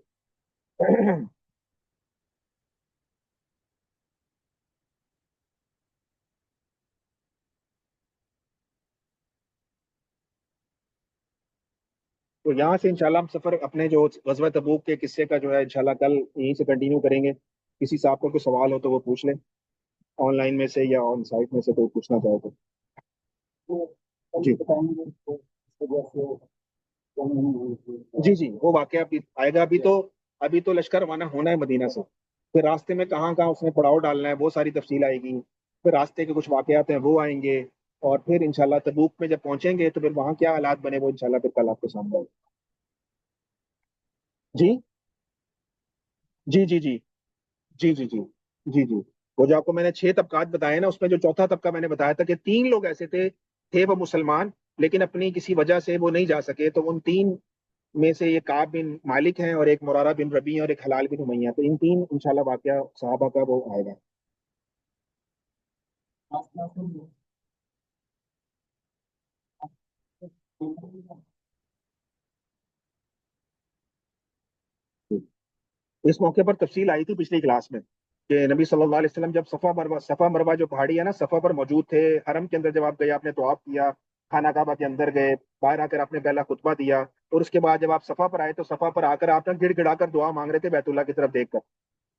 تو یہاں سے انشاءاللہ ہم سفر اپنے جو غزوہ تبوک کے قصے کا جو ہے انشاءاللہ کل یہیں سے کنٹینیو کریں گے. کسی صاحب کو کوئی سوال ہو تو وہ پوچھ لیں، آن لائن میں سے یا آن سائٹ میں سے کوئی پوچھنا چاہے تو. جی جی جی، وہ واقعہ ابھی آئے گا. ابھی تو لشکر روانہ ہونا ہے مدینہ سے، پھر راستے میں کہاں کہاں اس نے پڑاؤ ڈالنا ہے وہ ساری تفصیل آئے گی. پھر راستے کے کچھ واقعات ہیں وہ آئیں گے، اور پھر انشاءاللہ تبوک میں جب پہنچیں گے تو پھر وہاں کیا حالات بنے وہ انشاءاللہ پھر کل آپ کے سامنے آئے. جی جی جی جی جی جی جی جی جی. وہ جو آپ کو میں نے 6 طبقات بتائے نا، اس میں جو چوتھا طبقہ میں نے بتایا تھا کہ 3 لوگ ایسے تھے وہ مسلمان، لیکن اپنی کسی وجہ سے وہ نہیں جا سکے. تو ان 3 میں سے یہ کعب بن مالک ہیں، اور ایک مرارہ بن ربیع اور ایک حلال بن امیہ. تو ان 3 انشاءاللہ واقعہ صحابہ کا وہ آئے گا. اس موقع پر تفصیل آئی تھی پچھلی کلاس میں، کہ نبی صلی اللہ علیہ وسلم جب صفا مروا جو پہاڑی ہے نا، صفا پر موجود تھے. حرم کے اندر جب آپ گئے، آپ نے طواف کیا، خانہ کعبہ کے اندر گئے، باہر آ کر آپ نے پہلا خطبہ دیا، اور اس کے بعد جب آپ صفا پر آئے تو صفا پر آ کر آپ نے گڑ گڑا کر دعا مانگ رہے تھے بیت اللہ کی طرف دیکھ کر.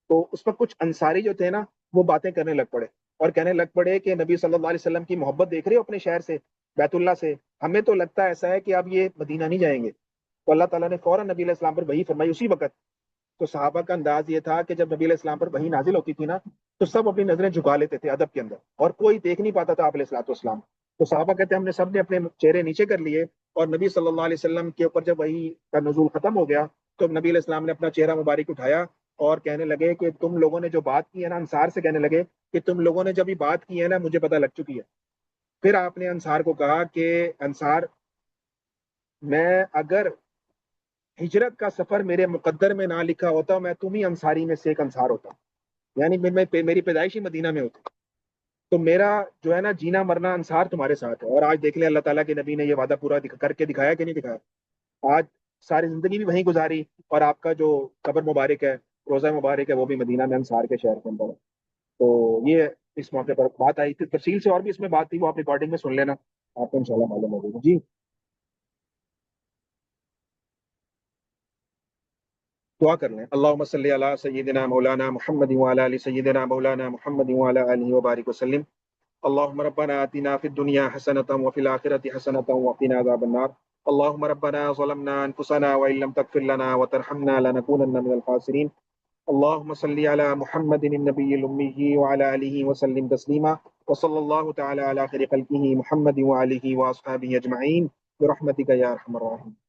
تو اس وقت کچھ انصاری جو تھے نا، وہ باتیں کرنے لگ پڑے، اور کہنے لگ پڑے کہ نبی صلی اللہ علیہ وسلم کی محبت دیکھ رہے ہو اپنے شہر سے، بیت اللہ سے، ہمیں تو لگتا ہے ایسا ہے کہ اب یہ مدینہ نہیں جائیں گے. تو اللہ تعالیٰ نے فوراً نبی علیہ السلام پر وحی فرمائی اسی وقت. تو صحابہ کا انداز یہ تھا کہ جب نبی علیہ السلام پر وحی نازل ہوتی تھی نا، تو سب اپنی نظریں جھکا لیتے تھے ادب کے اندر، اور کوئی دیکھ نہیں پاتا تھا آپ علیہ الصلوۃ والسلام. تو صحابہ کہتے ہیں ہم نے سب نے اپنے چہرے نیچے کر لیے، اور نبی صلی اللہ علیہ وسلم کے اوپر جب وحی کا نزول ختم ہو گیا، تو نبی علیہ السلام نے اپنا چہرہ مبارک اٹھایا اور کہنے لگے کہ تم لوگوں نے جو بات کی ہے نا، انصار سے کہنے لگے کہ تم لوگوں نے جب یہ بات کی ہے نا مجھے پتہ لگ چکی ہے. پھر آپ نے انصار کو کہا کہ انصار، میں اگر ہجرت کا سفر میرے مقدر میں نہ لکھا ہوتا، میں تم ہی انصاری میں سے ایک انصار ہوتا، یعنی میری پیدائش ہی مدینہ میں ہوتی. تو میرا جو ہے نا جینا مرنا انصار تمہارے ساتھ ہے. اور آج دیکھ لیں اللہ تعالیٰ کے نبی نے یہ وعدہ پورا کر کے دکھایا کہ نہیں دکھایا. آج ساری زندگی بھی وہیں گزاری، اور آپ کا جو قبر مبارک ہے، روزہ مبارک ہے، وہ بھی مدینہ میں انصار کے شہر کے اندر ہے. تو یہ اس موقع پر بات آئی تھی، تفصیل سے اور بھی اس میں بات تھی، وہ آپ ریکارڈنگ میں سن لینا، آپ کو انشاءاللہ معلوم ہوگا جی۔ دعا کر لیں، اللہم صلی علی سیدنا مولانا محمد وعلی آل سیدنا مولانا محمد وعلی آلہ وبارک وسلم۔ اللهم ربنا آتنا في الدنيا حسنة وفي الآخرة حسنة وقنا عذاب النار۔ اللهم ربنا ظلمنا أنفسنا وإن لم تغفر لنا وترحمنا لنكونن من الخاسرين۔ اللهم صل على محمد النبي الأمي وعلى آله وسلم تسليما، وصلى الله تعالى على خير خلقه محمد وآله وأصحابه أجمعين برحمتك يا أرحم الراحمين۔